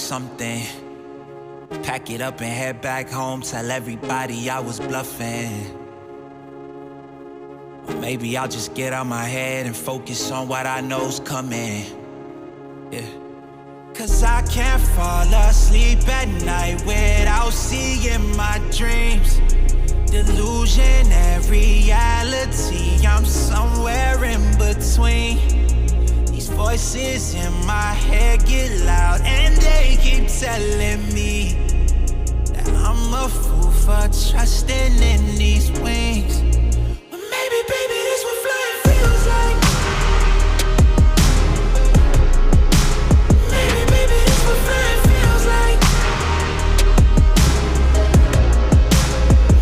something. Pack it up and head back home, tell everybody I was bluffing. Or maybe I'll just get out my head and focus on what I know's coming. Yeah. Cause I can't fall asleep at night without seeing my dreams. Delusion and reality, I'm somewhere in between. These voices in my head get loud and they keep telling me that I'm a fool for trusting in these wings. But maybe, baby, this what flying feels like. Maybe, baby, this what flying feels like.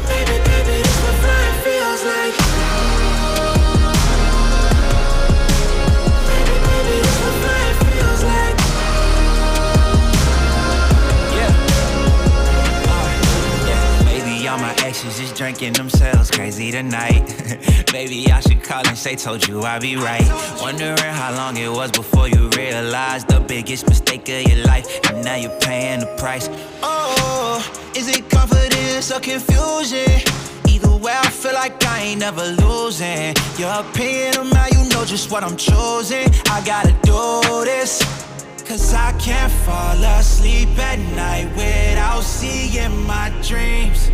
Maybe, baby, this what flying feels like. Maybe, baby, this what flying feels like. Yeah. Maybe all my exes just drinking themselves crazy tonight. Maybe I should call and say, told you I'd be right. Wondering how long it was before you realized the biggest mistake of your life, and now you're paying the price. Oh, is it confidence or confusion? Either way, I feel like I ain't never losing. Your opinion of how you know just what I'm choosing. I gotta do this, cause I can't fall asleep at night without seeing my dreams.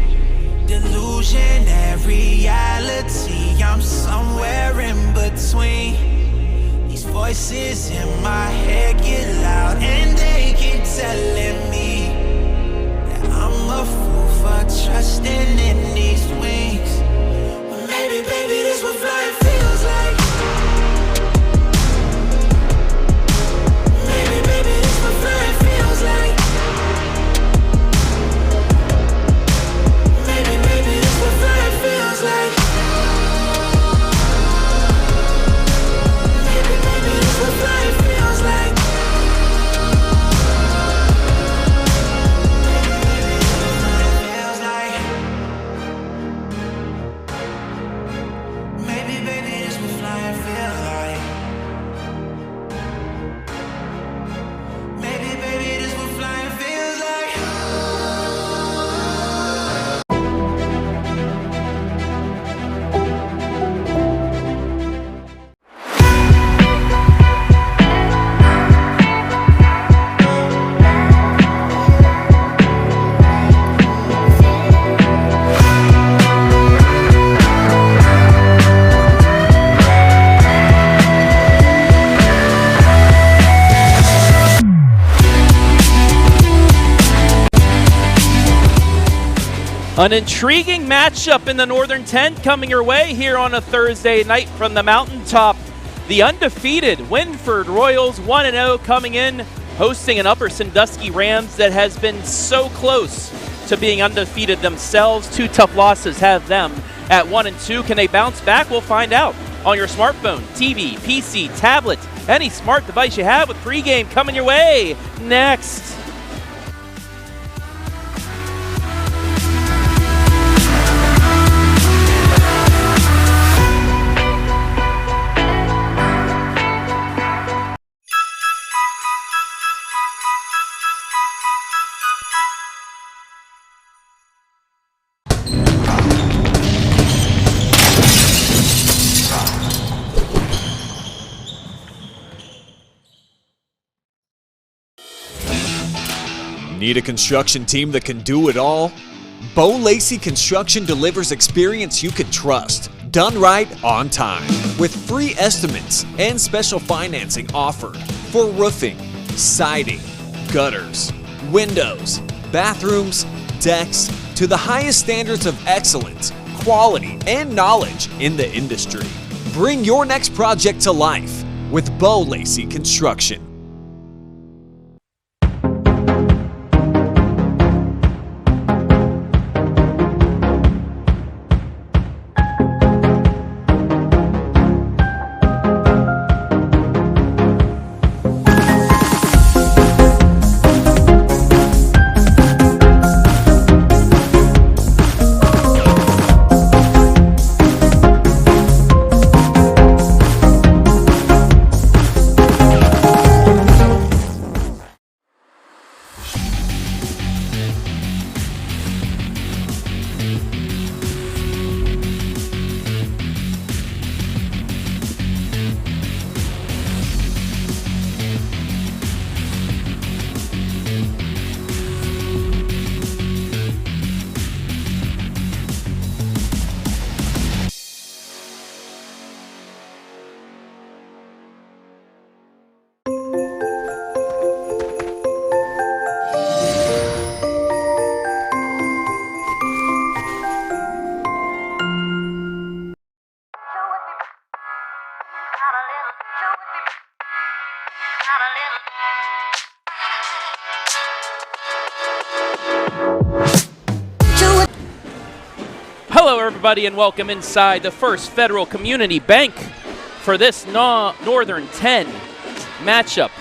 Delusion and reality, I'm somewhere in between. These voices in my head get loud and they keep telling me that I'm a fool for trusting in these wings. But maybe, baby, this what flying feels like. Maybe, baby, this what flying feels like. Maybe, baby, this what flying feels like. Maybe, baby, this what flying feels like. Maybe, baby, this what flying feels like. Maybe, baby, this what flying feels like. An intriguing matchup in the Northern 10 coming your way here on a Thursday night from the mountaintop. The undefeated Wynford Royals 1-0 coming in, hosting an Upper Sandusky Rams that has been so close to being undefeated themselves. 2 tough losses have them at 1-2. Can they bounce back? We'll find out on your smartphone, TV, PC, tablet, any smart device you have with Pregame coming your way next. Need a construction team that can do it all? Lacey Construction delivers experience you can trust, done right on time, with free estimates and special financing offered for roofing, siding, gutters, windows, bathrooms, decks, to the highest standards of excellence, quality, and knowledge in the industry. Bring your next project to life with Lacey Construction. Hello, everybody, and welcome inside the First Federal Community Bank for this Northern 10 matchup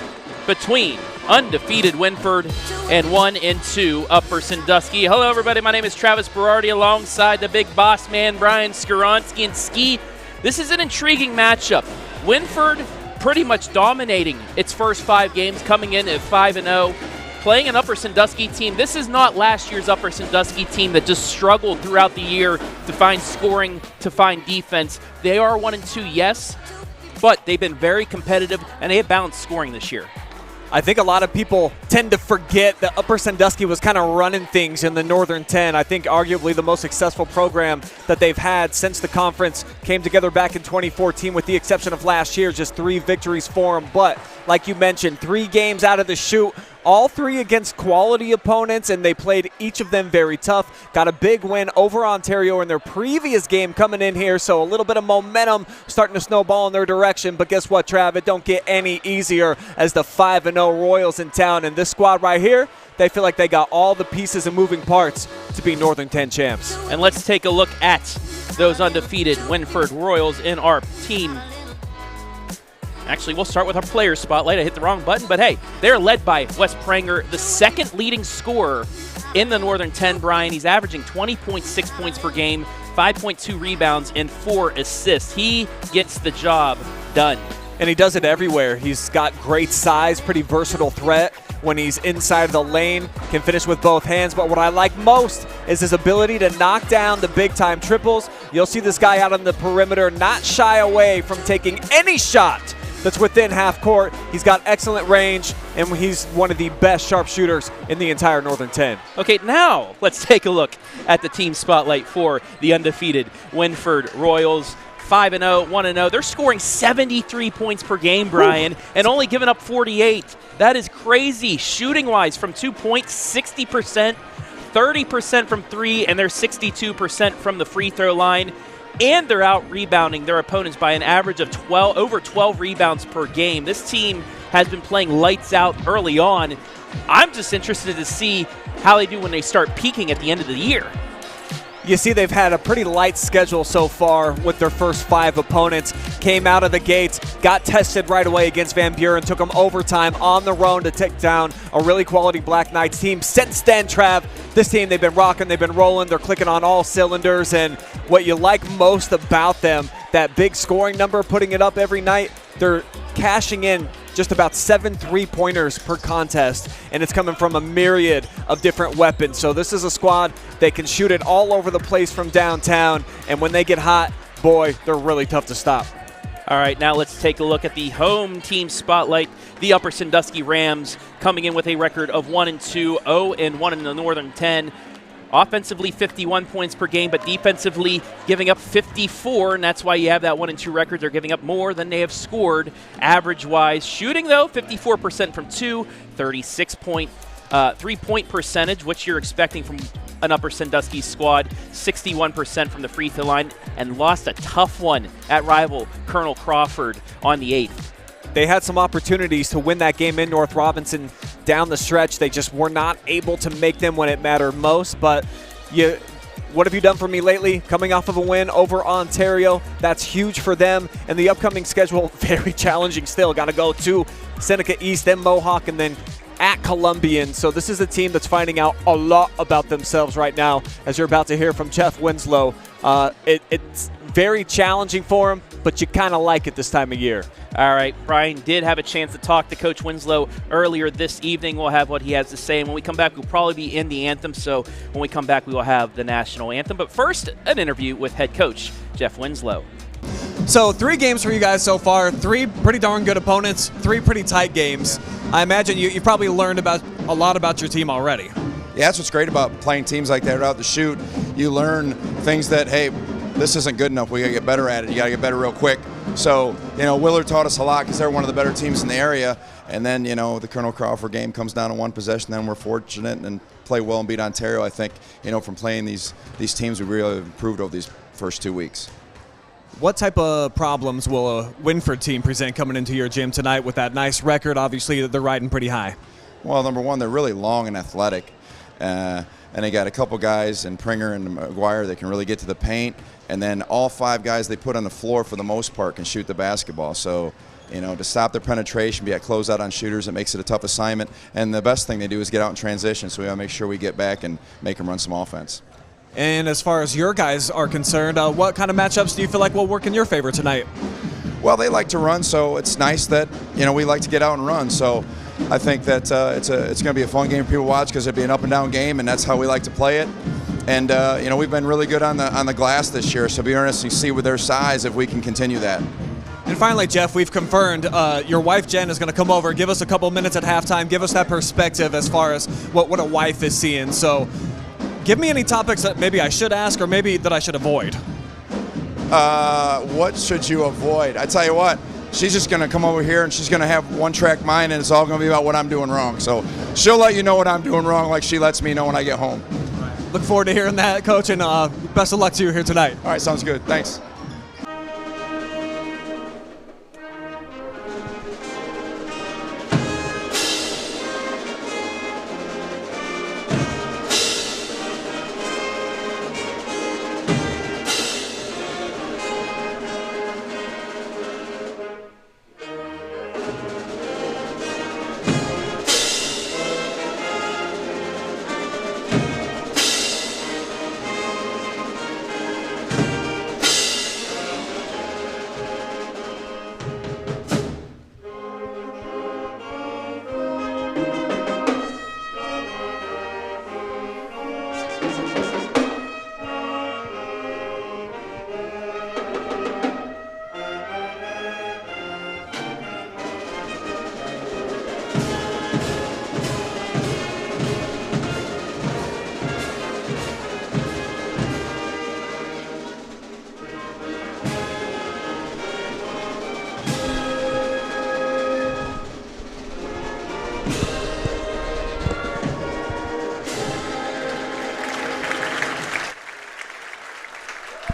between undefeated Wynford and 1-2 Upper Sandusky. Hello, everybody. My name is Travis Berardi alongside the big boss man, Brian Skoronsky. And Ski, this is an intriguing matchup. Wynford pretty much dominating its first 5 games, coming in at 5-0. Playing an Upper Sandusky team. This is not last year's Upper Sandusky team that just struggled throughout the year to find scoring, to find defense. They are 1-2, yes, but they've been very competitive, and they have balanced scoring this year. I think a lot of people tend to forget that Upper Sandusky was kind of running things in the Northern 10. I think arguably the most successful program that they've had since the conference came together back in 2014, with the exception of last year, just 3 victories for them. But like you mentioned, 3 games out of the chute, all 3 against quality opponents, and they played each of them very tough. Got a big win over Ontario in their previous game coming in here, so a little bit of momentum starting to snowball in their direction. But guess what, Trav? It don't get any easier as the 5-0 Royals in town. And this squad right here, they feel like they got all the pieces and moving parts to be Northern 10 champs. And let's take a look at those undefeated Wynford Royals in our team. Actually, we'll start with our player spotlight. I hit the wrong button, but hey, they're led by Wes Prenger, the second leading scorer in the Northern 10, Brian. He's averaging 20.6 points per game, 5.2 rebounds, and 4 assists. He gets the job done. And he does it everywhere. He's got great size, pretty versatile threat. When he's inside the lane, can finish with both hands. But what I like most is his ability to knock down the big-time triples. You'll see this guy out on the perimeter not shy away from taking any shot that's within half court. He's got excellent range, and he's one of the best sharpshooters in the entire Northern 10. Okay, now let's take a look at the team spotlight for the undefeated Wynford Royals. 5-0, 1-0. They're scoring 73 points per game, Brian, and only giving up 48. That is crazy. Shooting-wise, from 2 points, 60%, 30% from 3, and they're 62% from the free throw line. And they're out rebounding their opponents by an average of over 12 rebounds per game. This team has been playing lights out early on. I'm just interested to see how they do when they start peaking at the end of the year. You see, they've had a pretty light schedule so far with their first 5 opponents. Came out of the gates, got tested right away against Van Buren, took them overtime on the road to take down a really quality Black Knights team. Since then, Trav, this team, they've been rocking, they've been rolling, they're clicking on all cylinders. And what you like most about them, that big scoring number, putting it up every night, they're cashing in just about 7 3-pointers per contest, and it's coming from a myriad of different weapons. So this is a squad, they can shoot it all over the place from downtown, and when they get hot, boy, they're really tough to stop. All right, now let's take a look at the home team spotlight. The Upper Sandusky Rams coming in with a record of 1-2, 0-1 in the Northern 10. Offensively, 51 points per game, but defensively giving up 54, and that's why you have that 1-2 record. They're giving up more than they have scored average-wise. Shooting, though, 54% from 2, 36-point three-point percentage, which you're expecting from an Upper Sandusky squad, 61% from the free throw line, and lost a tough one at rival Colonel Crawford on the 8th. They had some opportunities to win that game in North Robinson down the stretch. They just were not able to make them when it mattered most. But what have you done for me lately? Coming off of a win over Ontario, that's huge for them. And the upcoming schedule, very challenging still. Got to go to Seneca East, then Mohawk, and then at Columbian. So this is a team that's finding out a lot about themselves right now, as you're about to hear from Jeff Winslow. It's very challenging for them, but you kind of like it this time of year. All right, Brian did have a chance to talk to Coach Winslow earlier this evening. We'll have what he has to say, and when we come back, we'll probably be in the anthem. So when we come back, we will have the national anthem. But first, an interview with head coach Jeff Winslow. So 3 games for you guys so far, 3 pretty darn good opponents, 3 pretty tight games. I imagine you've probably learned a lot about your team already. Yeah, that's what's great about playing teams like that out the chute. You learn things that, hey, this isn't good enough. We got to get better at it. You got to get better real quick. So, Willard taught us a lot because they're one of the better teams in the area. And then, the Colonel Crawford game comes down to 1 possession. Then we're fortunate and play well and beat Ontario. I think, from playing these teams, we really improved over these first 2 weeks. What type of problems will a Wynford team present coming into your gym tonight with that nice record? Obviously, they're riding pretty high. Well, number one, they're really long and athletic. And they got a couple guys in Prenger and McGuire that can really get to the paint. And then all 5 guys they put on the floor for the most part can shoot the basketball. So, to stop their penetration, be at closeout on shooters, it makes it a tough assignment. And the best thing they do is get out in transition, so we got to make sure we get back and make them run some offense. And as far as your guys are concerned, what kind of matchups do you feel like will work in your favor tonight? Well, they like to run, so it's nice that, we like to get out and run. So I think that it's going to be a fun game for people to watch because it'll be an up-and-down game, and that's how we like to play it. And, we've been really good on the glass this year, so it'll be interesting to see with their size if we can continue that. And finally, Jeff, we've confirmed your wife, Jen, is going to come over, give us a couple minutes at halftime, give us that perspective as far as what a wife is seeing. So give me any topics that maybe I should ask or maybe that I should avoid. What should you avoid? I tell you what, she's just going to come over here and she's going to have one-track mind, and it's all going to be about what I'm doing wrong. So she'll let you know what I'm doing wrong like she lets me know when I get home. Look forward to hearing that, Coach, and best of luck to you here tonight. All right, sounds good. Thanks.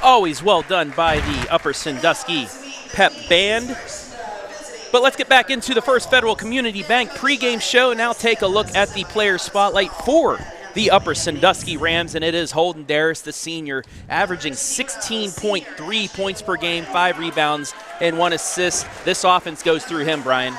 Always well done by the Upper Sandusky Pep Band. But let's get back into the First Federal Community Bank pregame show. Now take a look at the player spotlight for the Upper Sandusky Rams, and it is Holden Daris, the senior, averaging 16.3 points per game, 5 rebounds, and 1 assist. This offense goes through him, Brian.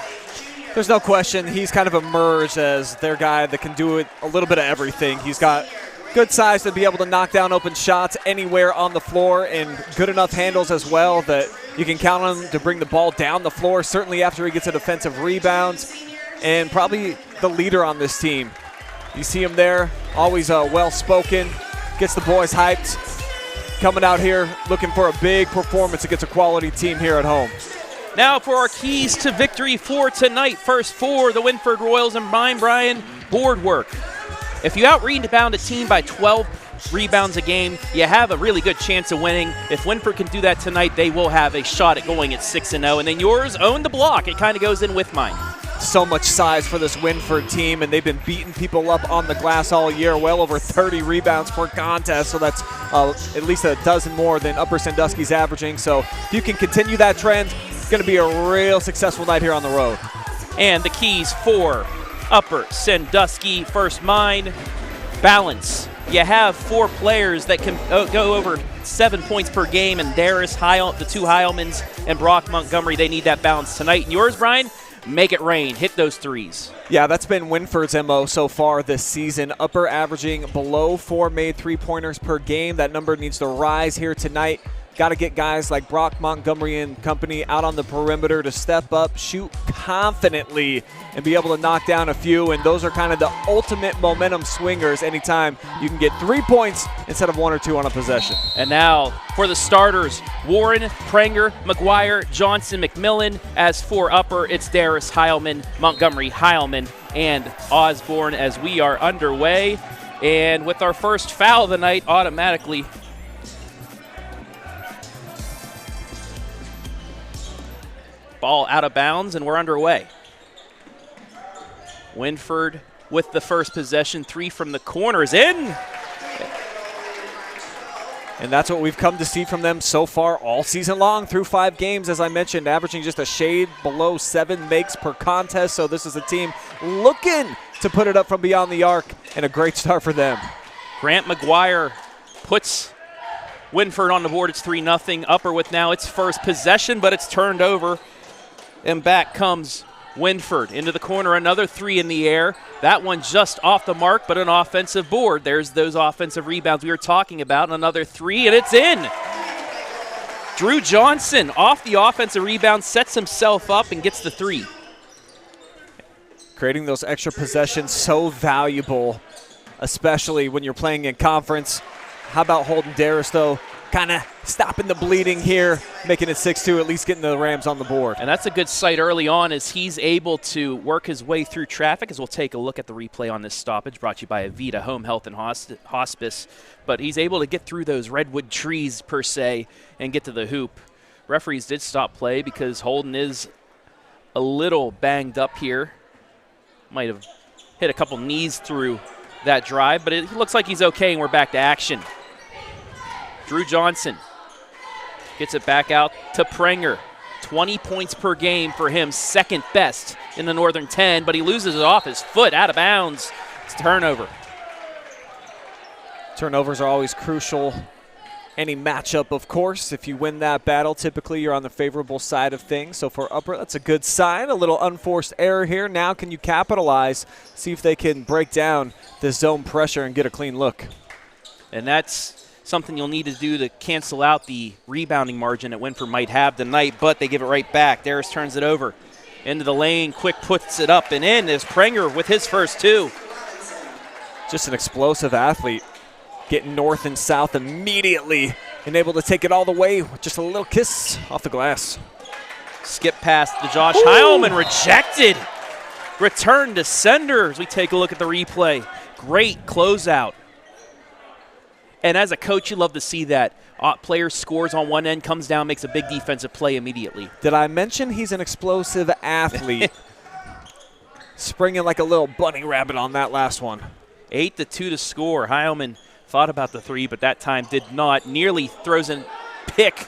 There's no question he's kind of emerged as their guy that can do it a little bit of everything. He's got good size to be able to knock down open shots anywhere on the floor, and good enough handles as well that you can count on him to bring the ball down the floor, certainly after he gets a defensive rebounds, and probably the leader on this team. You see him there, always well-spoken, gets the boys hyped, coming out here looking for a big performance against a quality team here at home. Now for our keys to victory for tonight. First for the Wynford Royals and Brian, board work. If you out-rebound a team by 12 rebounds a game, you have a really good chance of winning. If Wynford can do that tonight, they will have a shot at going at 6-0. And then yours, own the block. It kind of goes in with mine. So much size for this Wynford team, and they've been beating people up on the glass all year, well over 30 rebounds per contest, so that's at least a dozen more than Upper Sandusky's averaging. So if you can continue that trend, it's going to be a real successful night here on the road. And the keys for Upper Sandusky, first mine, balance. You have 4 players that can go over 7 points per game, and Daris, the 2 Heilmans, and Brock Montgomery, they need that balance tonight. And yours, Brian? Make it rain. Hit those threes. Yeah, that's been Wynford's MO so far this season. Upper averaging below 4 made three-pointers per game. That number needs to rise here tonight. Got to get guys like Brock Montgomery and company out on the perimeter to step up, shoot confidently, and be able to knock down a few. And those are kind of the ultimate momentum swingers anytime you can get 3 points instead of 1 or 2 on a possession. And now for the starters, Warren, Prenger, McGuire, Johnson, McMillan. As for Upper, it's Daris, Heilman, Montgomery, Heilman, and Osborne as we are underway. And with our first foul of the night, automatically ball out of bounds, and we're underway. Wynford with the first possession, 3 from the corners in. And that's what we've come to see from them so far all season long through 5 games, as I mentioned, averaging just a shade below 7 makes per contest. So this is a team looking to put it up from beyond the arc, and a great start for them. Grant McGuire puts Wynford on the board. It's 3-0. Upper with now its first possession, but it's turned over. And back comes Wynford into the corner, another 3 in the air. That one just off the mark, but an offensive board. There's those offensive rebounds we were talking about. Another 3, and it's in. Drew Johnson off the offensive rebound, sets himself up and gets the 3. Creating those extra possessions, so valuable, especially when you're playing in conference. How about Holden Daris, though? Kind of stopping the bleeding here, making it 6-2, at least getting the Rams on the board. And that's a good sight early on as he's able to work his way through traffic, as we'll take a look at the replay on this stoppage, brought to you by Avita, Home Health and Hospice. But he's able to get through those redwood trees, per se, and get to the hoop. Referees did stop play because Holden is a little banged up here. Might have hit a couple knees through that drive, but it looks like he's okay, and we're back to action. Drew Johnson gets it back out to Prenger. 20 points per game for him, second best in the Northern 10, but he loses it off his foot, out of bounds. It's a turnover. Turnovers are always crucial. Any matchup, of course. If you win that battle, typically you're on the favorable side of things. So for Upper, that's a good sign. A little unforced error here. Now can you capitalize, see if they can break down the zone pressure and get a clean look. And that's something you'll need to do to cancel out the rebounding margin that Wynford might have tonight, but they give it right back. Daris turns it over into the lane, quick puts it up and in as Prenger with his first 2. Just an explosive athlete, getting north and south immediately and able to take it all the way with just a little kiss off the glass. Skip past to Josh Heilman, rejected. Return to sender as we take a look at the replay. Great closeout. And as a coach, you love to see that. Player scores on one end, comes down, makes a big defensive play immediately. Did I mention he's an explosive athlete? Springing like a little bunny rabbit on that last one. 8-2 to score. Heilman thought about the 3, but that time did not. Nearly throws in pick,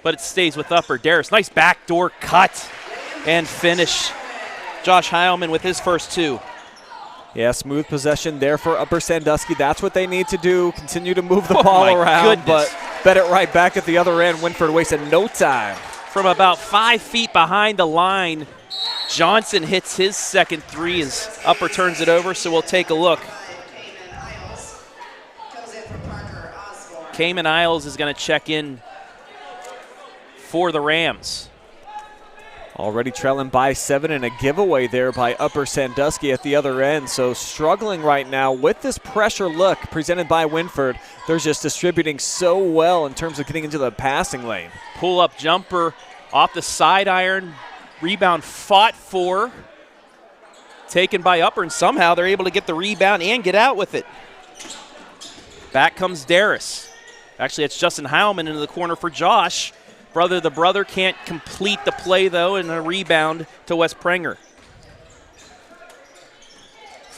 but it stays with Upper. Daris, nice backdoor cut and finish. Josh Heilman with his first 2. Yeah, smooth possession there for Upper Sandusky. That's what they need to do. Continue to move the ball around, but bet it right back at the other end. Wynford wasted no time. From about 5 feet behind the line, Johnson hits his second 3 as Upper turns it over, so we'll take a look. Cayman Isles is going to check in for the Rams. Already trailing by 7 and a giveaway there by Upper Sandusky at the other end. So struggling right now with this pressure look presented by Wynford. They're just distributing so well in terms of getting into the passing lane. Pull-up jumper off the side iron. Rebound fought for. Taken by Upper, and somehow they're able to get the rebound and get out with it. Back comes Daris. Actually, it's Justin Heilman into the corner for Josh. The brother can't complete the play, though, and a rebound to Wes Prenger.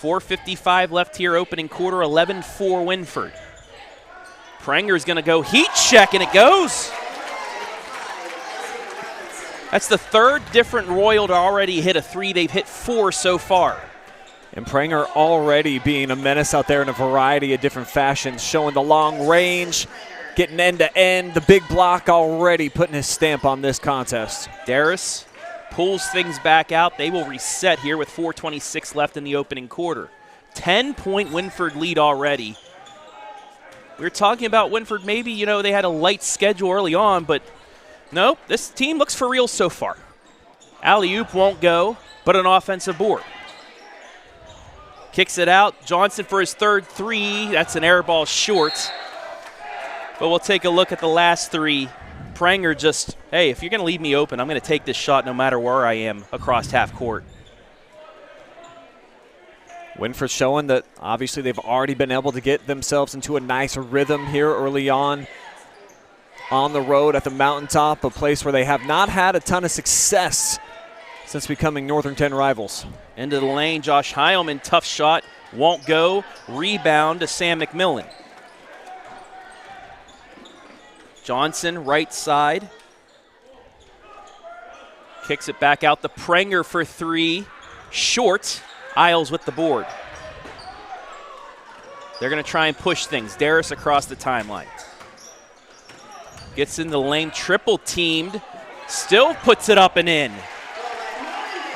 4:55 left here, opening quarter, 11-4 Wynford. Prenger's going to go heat check, and it goes. That's the 3rd different Royal to already hit a 3. They've hit 4 so far. And Prenger already being a menace out there in a variety of different fashions, showing the long range, getting end-to-end, the big block already putting his stamp on this contest. Daris pulls things back out. They will reset here with 4:26 left in the opening quarter. 10-point Wynford lead already. We were talking about Wynford, maybe, they had a light schedule early on, but nope, this team looks for real so far. Alley-oop won't go, but an offensive board. Kicks it out. Johnson for his third 3. That's an air ball short. But we'll take a look at the last 3. Prenger just, hey, if you're going to leave me open, I'm going to take this shot no matter where I am across half court. Wynford showing that obviously they've already been able to get themselves into a nice rhythm here early on the road at the mountaintop, a place where they have not had a ton of success since becoming Northern 10 rivals. Into the lane, Josh Heilman, tough shot, won't go. Rebound to Sam McMillan. Johnson, right side. Kicks it back out to Prenger for three. Short. Isles with the board. They're going to try and push things. Daris across the timeline. Gets in the lane, triple teamed. Still puts it up and in.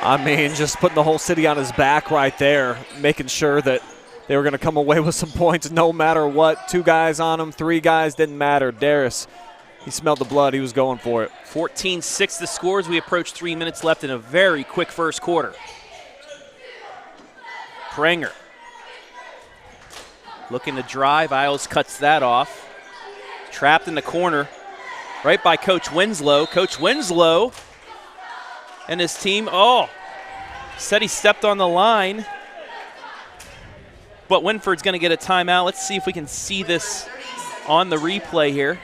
I mean, just putting the whole city on his back right there, making sure that they were going to come away with some points no matter what. 2 guys on him, 3 guys, didn't matter. Daris, he smelled the blood. He was going for it. 14-6 the scores. We approach 3 minutes left in a very quick first quarter. Prenger looking to drive. Isles cuts that off. Trapped in the corner right by Coach Winslow. Coach Winslow and his team, said he stepped on the line. But Wynford's going to get a timeout. Let's see if we can see this on the replay here.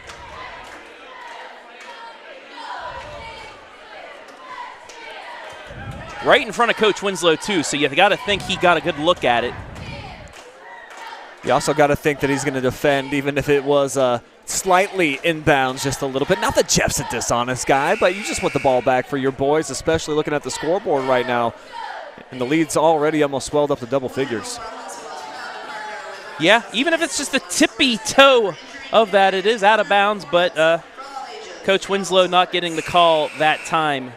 Right in front of Coach Winslow, too, so you got to think he got a good look at it. You also got to think that he's going to defend, even if it was slightly inbounds just a little bit. Not that Jeff's a dishonest guy, but you just want the ball back for your boys, especially looking at the scoreboard right now. And the lead's already almost swelled up to double figures. Yeah, even if it's just the tippy toe of that, it is out of bounds, but Coach Winslow not getting the call that time.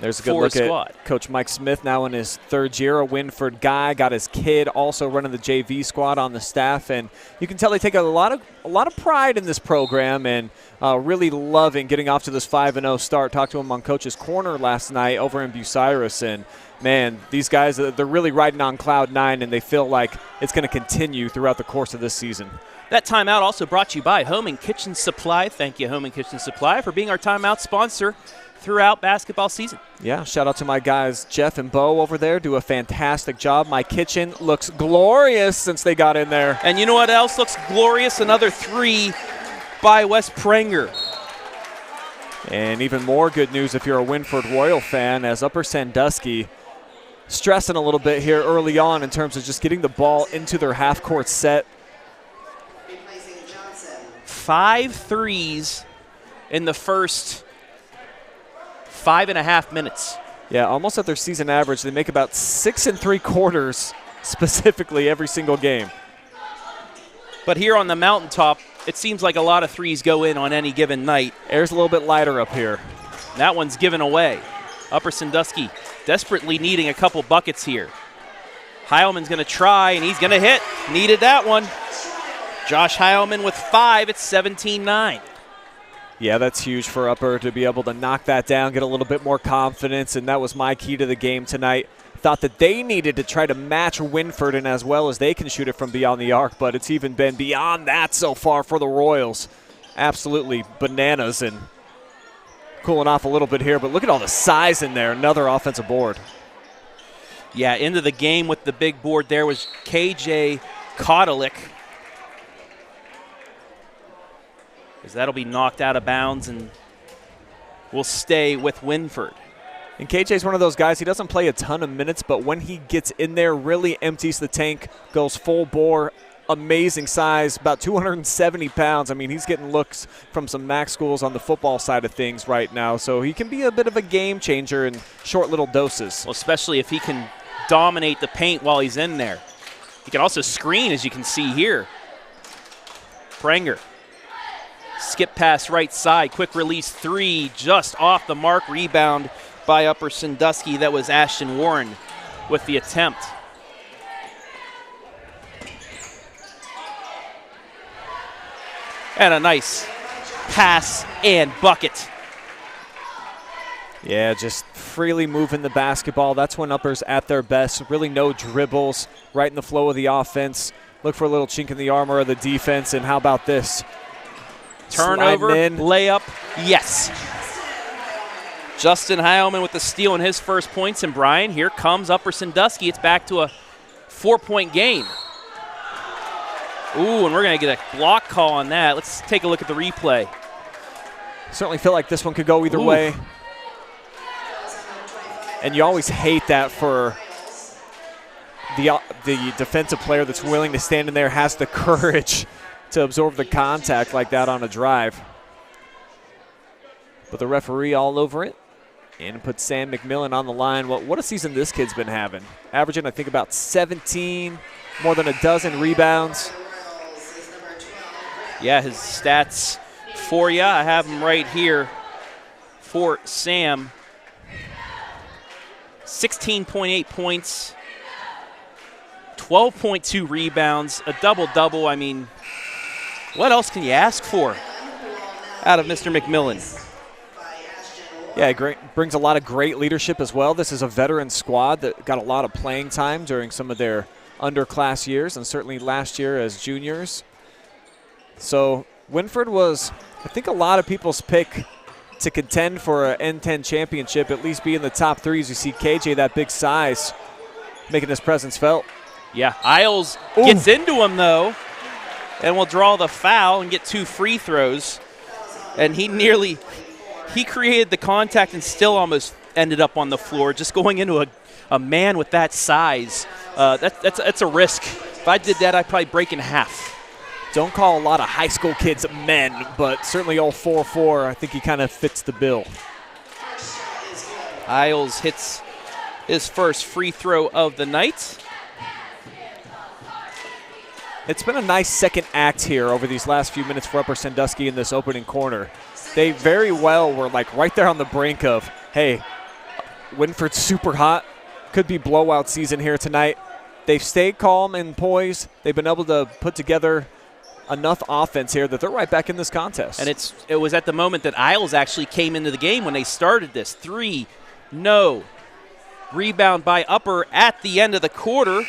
There's a good look at Coach Mike Smith, now in his 3rd year, a Wynford guy, got his kid also running the JV squad on the staff, and you can tell they take a lot of pride in this program and really loving getting off to this 5-0 start. Talked to him on Coach's Corner last night over in Bucyrus, and man, these guys, they're really riding on cloud 9, and they feel like it's going to continue throughout the course of this season. That timeout also brought to you by Home and Kitchen Supply. Thank you, Home and Kitchen Supply, for being our timeout sponsor throughout basketball season. Yeah, shout out to my guys, Jeff and Bo over there, do a fantastic job. My kitchen looks glorious since they got in there. And you know what else looks glorious? Another 3 by Wes Prenger. And even more good news if you're a Wynford Royal fan, as Upper Sandusky stressing a little bit here early on in terms of just getting the ball into their half-court set. 5 threes in the first 5.5 minutes. Yeah, almost at their season average. They make about 6 3/4 specifically every single game. But here on the mountaintop, it seems like a lot of threes go in on any given night. Air's a little bit lighter up here. That one's given away. Upper Sandusky desperately needing a couple buckets here. Heilman's going to try, and he's going to hit. Needed that one. Josh Heilman with 5. It's 17-9. Yeah, that's huge for Upper to be able to knock that down, get a little bit more confidence, and that was my key to the game tonight. Thought that they needed to try to match Wynford and as well as they can shoot it from beyond the arc, but it's even been beyond that so far for the Royals. Absolutely bananas and cooling off a little bit here, but look at all the size in there. Another offensive board. Yeah, into the game with the big board there was KJ Kotelik. As that'll be knocked out of bounds and will stay with Wynford. And KJ's one of those guys, he doesn't play a ton of minutes, but when he gets in there, really empties the tank, goes full bore, amazing size, about 270 pounds. I mean, he's getting looks from some MAC schools on the football side of things right now, so he can be a bit of a game changer in short little doses. Well, especially if he can dominate the paint while he's in there. He can also screen, as you can see here. Prenger. Skip pass right side, quick release 3, just off the mark, rebound by Upper Sandusky. That was Ashton Warren with the attempt. And a nice pass and bucket. Yeah, just freely moving the basketball. That's when Upper's at their best. Really no dribbles, right in the flow of the offense. Look for a little chink in the armor of the defense, and how about this? Turnover, layup, yes. Justin Heilman with the steal in his first points, and Brian, here comes Upper Sandusky. It's back to a 4-point game. Ooh, and we're going to get a block call on that. Let's take a look at the replay. Certainly feel like this one could go either way. And you always hate that for the defensive player that's willing to stand in there, has the courage to absorb the contact like that on a drive. But the referee all over it and put Sam McMillan on the line. What a season this kid's been having. Averaging, I think, about 17, more than a dozen rebounds. Yeah, his stats for you. I have them right here for Sam. 16.8 points, 12.2 rebounds, a double-double. I mean, what else can you ask for out of Mr. McMillan? Yeah, brings a lot of great leadership as well. This is a veteran squad that got a lot of playing time during some of their underclass years and certainly last year as juniors. So Wynford was, I think, a lot of people's pick to contend for an N10 championship, at least be in the top three. As you see KJ, that big size, making his presence felt. Yeah, Isles gets into him, though, and will draw the foul and get 2 free throws. And he created the contact and still almost ended up on the floor, just going into a man with that size. That's a risk. If I did that, I'd probably break in half. Don't call a lot of high school kids men, but certainly all 4'4", I think he kind of fits the bill. Isles hits his first free throw of the night. It's been a nice second act here over these last few minutes for Upper Sandusky in this opening corner. They very well were like right there on the brink of, hey, Wynford's super hot. Could be blowout season here tonight. They've stayed calm and poised. They've been able to put together enough offense here that they're right back in this contest. And it was at the moment that Isles actually came into the game when they started this. 3, no. Rebound by Upper at the end of the quarter.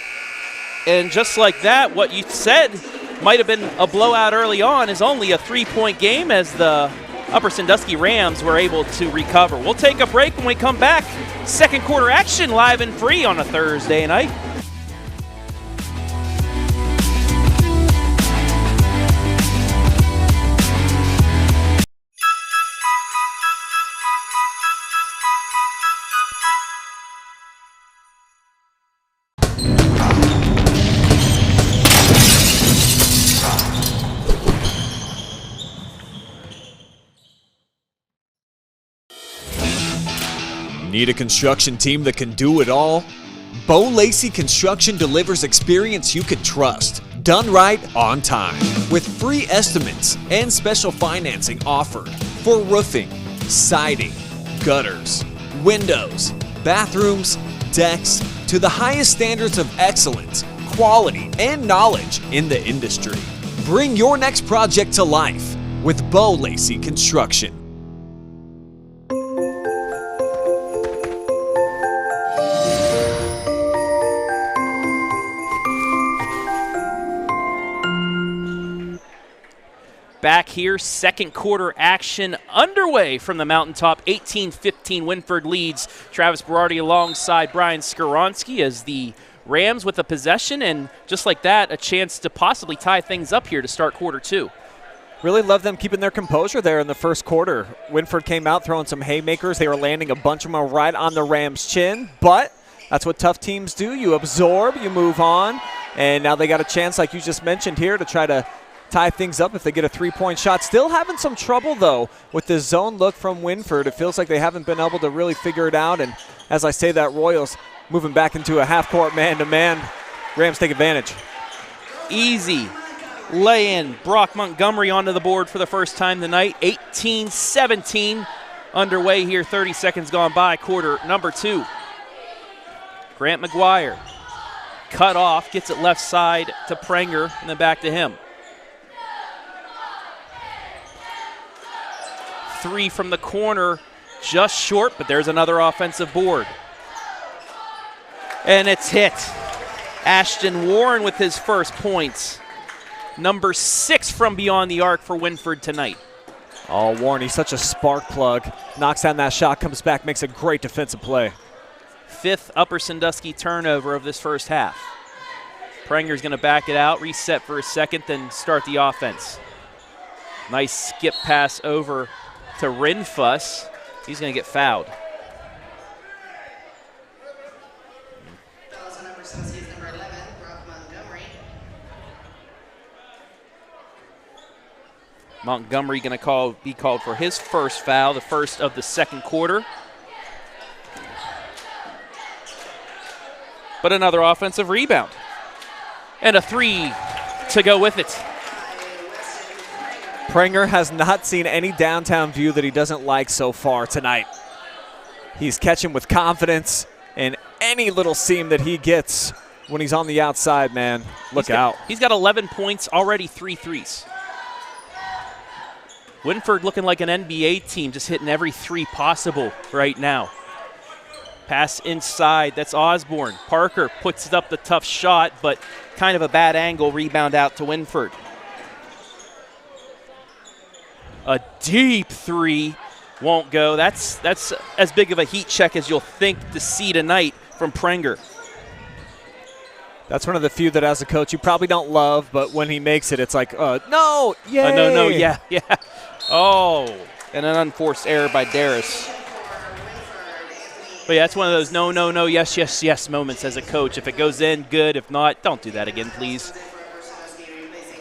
And just like that, what you said might have been a blowout early on is only a 3-point game as the Upper Sandusky Rams were able to recover. We'll take a break when we come back. Second quarter action live and free on a Thursday night. Need a construction team that can do it all? Lacey Construction delivers experience you can trust, done right on time, with free estimates and special financing offered for roofing, siding, gutters, windows, bathrooms, decks, to the highest standards of excellence, quality, and knowledge in the industry. Bring your next project to life with Lacey Construction. Back here, second quarter action underway from the mountaintop. 18-15 Wynford leads. Travis Berardi alongside Brian Skoronsky as the Rams with a possession, and just like that, a chance to possibly tie things up here to start quarter 2. Really love them keeping their composure there in the first quarter. Wynford came out throwing some haymakers. They were landing a bunch of them right on the Rams' chin, but that's what tough teams do. You absorb, you move on, and now they got a chance, like you just mentioned here, to try to tie things up if they get a three-point shot. Still having some trouble, though, with the zone look from Wynford. It feels like they haven't been able to really figure it out, and as I say that, Royals moving back into a half-court man-to-man. Rams take advantage. Easy lay-in. Brock Montgomery onto the board for the first time tonight. 18-17 underway here. 30 seconds gone by, quarter number 2. Grant McGuire cut off, gets it left side to Prenger, and then back to him. 3 from the corner, just short, but there's another offensive board. And it's hit. Ashton Warren with his first points. Number 6 from beyond the arc for Wynford tonight. Oh, Warren, he's such a spark plug. Knocks down that shot, comes back, makes a great defensive play. 5th Upper Sandusky turnover of this first half. Prenger's going to back it out, reset for a second, then start the offense. Nice skip pass over to Rinfuss. He's going to get fouled. Montgomery going to be called for his first foul, the first of the second quarter. But another offensive rebound. And a 3 to go with it. Prenger has not seen any downtown view that he doesn't like so far tonight. He's catching with confidence, and any little seam that he gets when he's on the outside, man, look out. He's got 11 points, already 3 threes. Wynford looking like an NBA team, just hitting every 3 possible right now. Pass inside, that's Osborne. Parker puts up the tough shot, but kind of a bad angle, rebound out to Wynford. A deep 3 won't go. That's as big of a heat check as you'll think to see tonight from Prenger. That's one of the few that as a coach you probably don't love, but when he makes it, it's like, no, yay. No, yeah. Oh, and an unforced error by Daris. But yeah, it's one of those no, yes moments as a coach. If it goes in, good. If not, don't do that again, please.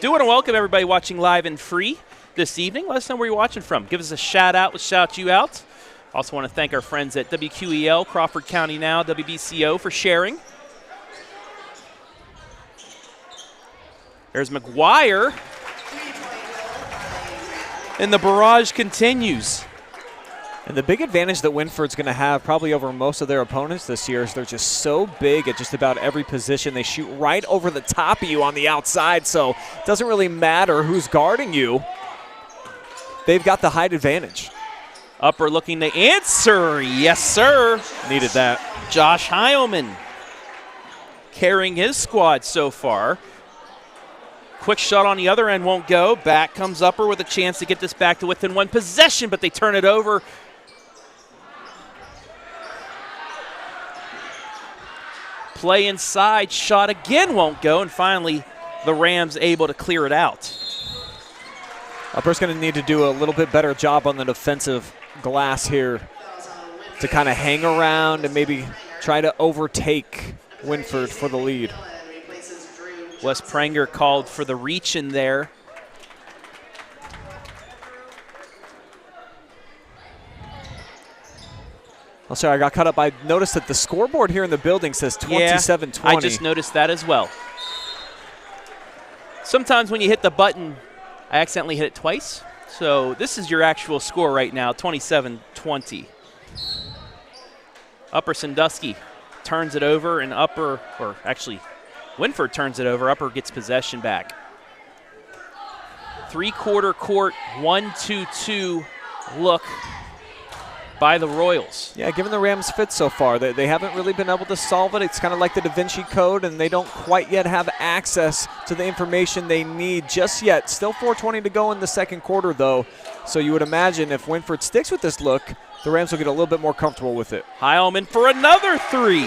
Do want to welcome everybody watching live and free this evening. Let us know where you're watching from. Give us a shout out. We'll shout you out. Also want to thank our friends at WQEL, Crawford County Now, WBCO for sharing. There's McGuire. And the barrage continues. And the big advantage that Wynford's going to have probably over most of their opponents this year is they're just so big at just about every position. They shoot right over the top of you on the outside, so it doesn't really matter who's guarding you. They've got the height advantage. Upper looking to answer. Yes, sir. Needed that. Josh Heilman carrying his squad so far. Quick shot on the other end won't go. Back comes Upper with a chance to get this back to within 1 possession, but they turn it over. Play inside, shot again won't go, and finally the Rams able to clear it out. Upper's going to need to do a little bit better job on the defensive glass here to kind of hang around and maybe try to overtake Wynford for the lead. Wes Prenger called for the reach in there. Oh, sorry, I got caught up. I noticed that the scoreboard here in the building says 27-20. I just noticed that as well. Sometimes when you hit the button, I accidentally hit it twice. So this is your actual score right now, 27-20. Upper Sandusky turns it over, and Wynford turns it over. Upper gets possession back. 3-quarter court, 1-2-2 look by the Royals. Yeah, given the Rams' fit so far, they haven't really been able to solve it. It's kind of like the Da Vinci Code, and they don't quite yet have access to the information they need just yet. Still 4:20 to go in the second quarter, though. So you would imagine if Wynford sticks with this look, the Rams will get a little bit more comfortable with it. Heilman for another 3.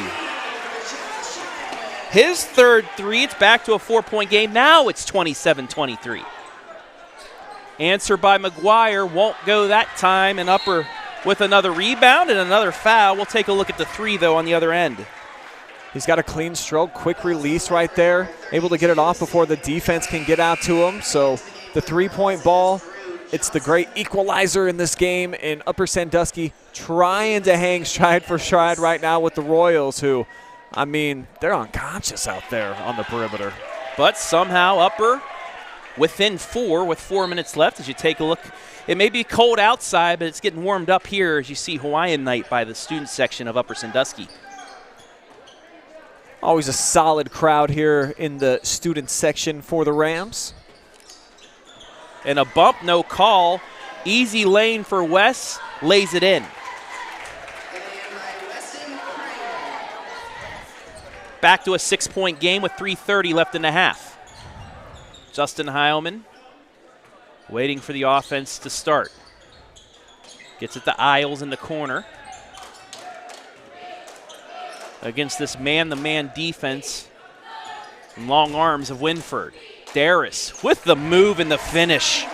His third 3, it's back to a 4-point game. Now it's 27-23. Answer by McGuire, won't go that time, and Upper with another rebound and another foul. We'll take a look at the 3, though, on the other end. He's got a clean stroke, quick release right there, able to get it off before the defense can get out to him. So the 3-point ball, it's the great equalizer in this game, and Upper Sandusky trying to hang stride for stride right now with the Royals, who, I mean, they're unconscious out there on the perimeter. But somehow Upper within 4 with 4 minutes left as you take a look. It may be cold outside, but it's getting warmed up here as you see Hawaiian Night by the student section of Upper Sandusky. Always a solid crowd here in the student section for the Rams. And a bump, no call. Easy lane for Wes, lays it in. Back to a 6-point game with 3:30 left in the half. Justin Heilman waiting for the offense to start. Gets it to Isles in the corner. Against this man-to-man defense. And long arms of Wynford. Daris with the move and the finish.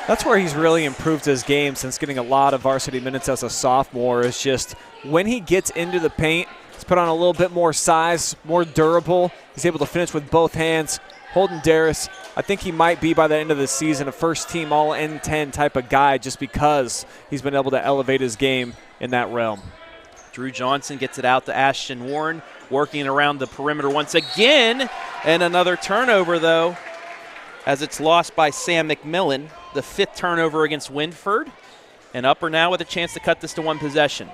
That's where he's really improved his game since getting a lot of varsity minutes as a sophomore. Is just when he gets into the paint, he's put on a little bit more size, more durable. He's able to finish with both hands. Holden Daris, I think he might be by the end of the season a first-team All-N10 type of guy just because he's been able to elevate his game in that realm. Drew Johnson gets it out to Ashton Warren, working around the perimeter once again. And another turnover, though, as it's lost by Sam McMillan. The 5th turnover against Wynford. And Upper now with a chance to cut this to 1 possession.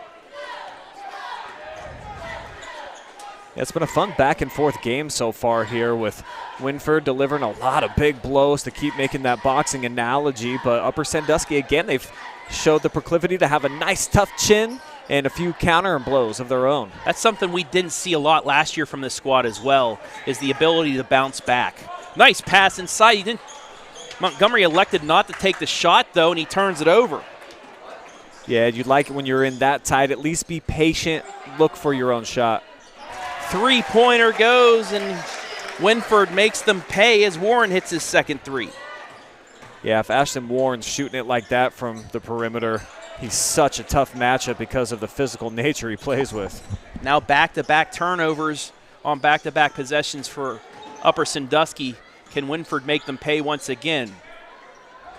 Yeah, it's been a fun back-and-forth game so far here with Wynford delivering a lot of big blows to keep making that boxing analogy. But Upper Sandusky, again, they've showed the proclivity to have a nice, tough chin and a few counter blows of their own. That's something we didn't see a lot last year from this squad as well, is the ability to bounce back. Nice pass inside. Montgomery elected not to take the shot, though, and he turns it over. Yeah, you'd like it when you're in that tight. At least be patient. Look for your own shot. 3-pointer goes, and Wynford makes them pay as Warren hits his 2nd 3. Yeah, if Ashton Warren's shooting it like that from the perimeter, he's such a tough matchup because of the physical nature he plays with. Now back-to-back turnovers on back-to-back possessions for Upper Sandusky. Can Wynford make them pay once again?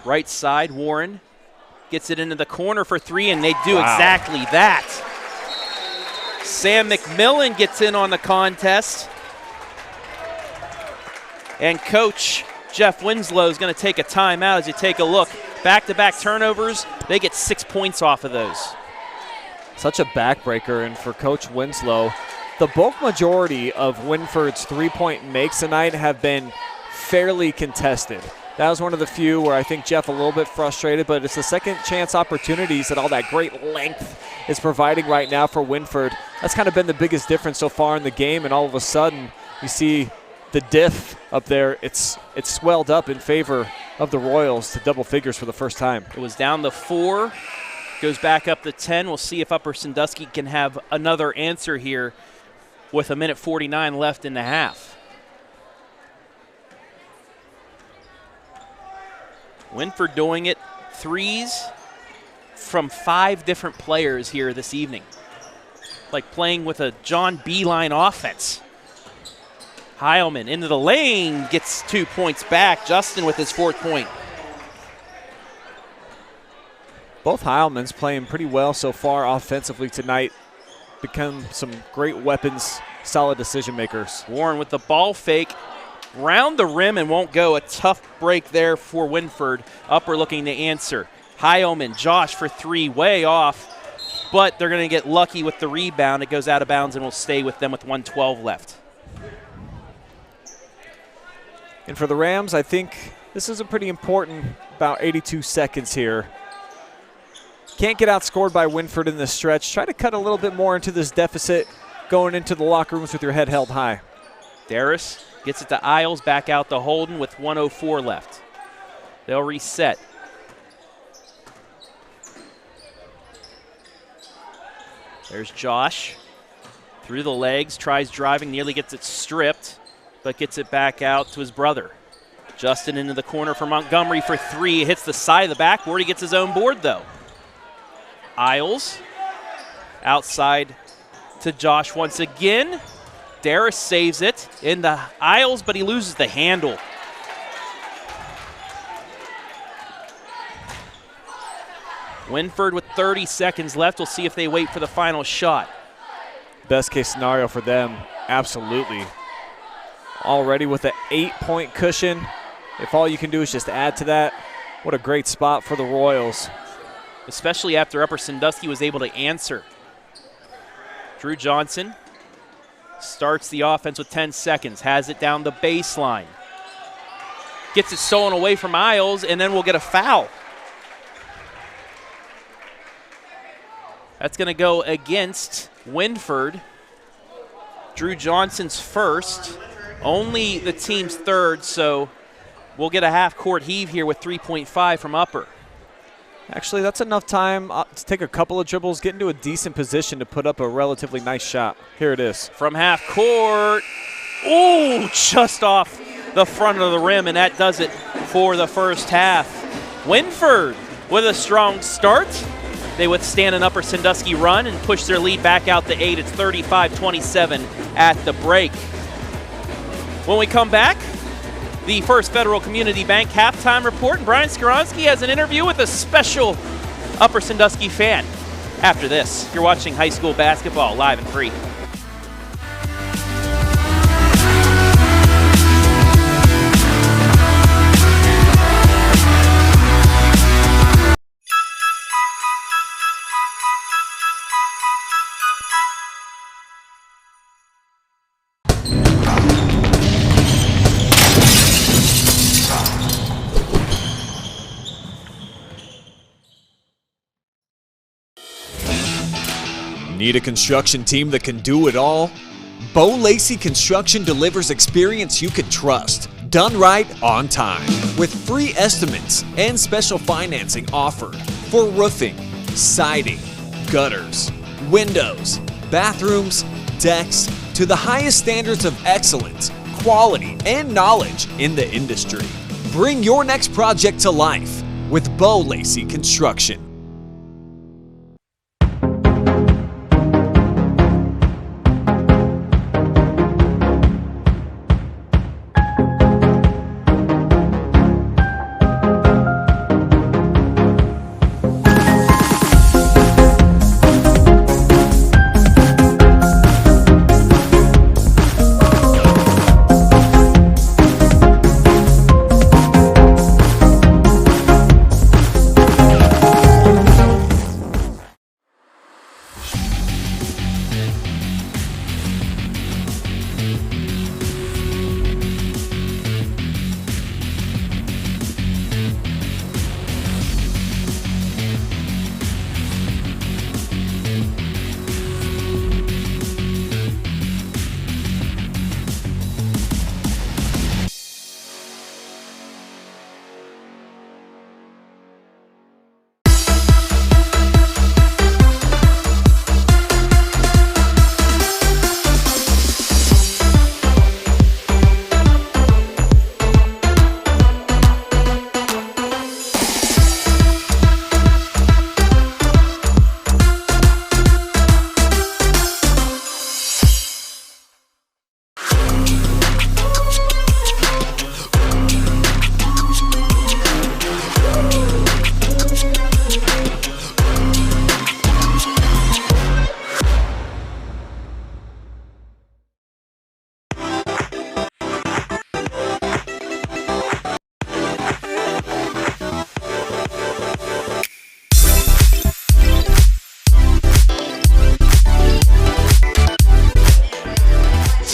Right side, Warren gets it into the corner for 3, and they do exactly that. Sam McMillan gets in on the contest. And Coach Jeff Winslow is going to take a timeout as you take a look. Back-to-back turnovers, they get 6 points off of those. Such a backbreaker, and for Coach Winslow, the bulk majority of Wynford's three-point makes tonight have been fairly contested. That was one of the few where I think Jeff a little bit frustrated, but it's the second chance opportunities that all that great length is providing right now for Wynford. That's kind of been the biggest difference so far in the game, and all of a sudden you see the diff up there. It's swelled up in favor of the Royals to double figures for the first time. It was down to 4, goes back up to 10. We'll see if Upper Sandusky can have another answer here with 1:49 left in the half. Wynford doing it, 3s from 5 different players here this evening. Like playing with a John Beeline offense. Heilman into the lane, gets 2 points back. Justin with his 4th point. Both Heilmans playing pretty well so far offensively tonight. Become some great weapons, solid decision makers. Warren with the ball fake. Round the rim and won't go. A tough break there for Wynford. Upper looking to answer. Heilman, Josh for 3, way off. But they're going to get lucky with the rebound. It goes out of bounds and will stay with them with 1:12 left. And for the Rams, I think this is a pretty important about 82 seconds here. Can't get outscored by Wynford in this stretch. Try to cut a little bit more into this deficit going into the locker rooms with your head held high. Daris gets it to Isles, back out to Holden with 1:04 left. They'll reset. There's Josh. Through the legs, tries driving, nearly gets it stripped, but gets it back out to his brother. Justin into the corner for Montgomery for 3. Hits the side of the backboard. He gets his own board, though. Isles outside to Josh once again. Daris saves it in the Isles, but he loses the handle. Wynford with 30 seconds left. We'll see if they wait for the final shot. Best case scenario for them, absolutely. Already with an 8-point cushion. If all you can do is just add to that, what a great spot for the Royals. Especially after Upper Sandusky was able to answer. Drew Johnson starts the offense with 10 seconds, has it down the baseline. Gets it stolen away from Isles, and then we'll get a foul. That's going to go against Wynford. Drew Johnson's first, only the team's third, so we'll get a half-court heave here with 3.5 from Upper. Actually, that's enough time to take a couple of dribbles, get into a decent position to put up a relatively nice shot. Here it is. From half court. Ooh, just off the front of the rim, and that does it for the first half. Wynford with a strong start. They withstand an Upper Sandusky run and push their lead back out to 8. It's 35-27 at the break. When we come back, the First Federal Community Bank halftime report, and Brian Skoronsky has an interview with a special Upper Sandusky fan. After this, you're watching high school basketball live and free. Need a construction team that can do it all? Lacey Construction delivers experience you can trust, done right on time, with free estimates and special financing offered for roofing, siding, gutters, windows, bathrooms, decks, to the highest standards of excellence, quality, and knowledge in the industry. Bring your next project to life with Lacey Construction.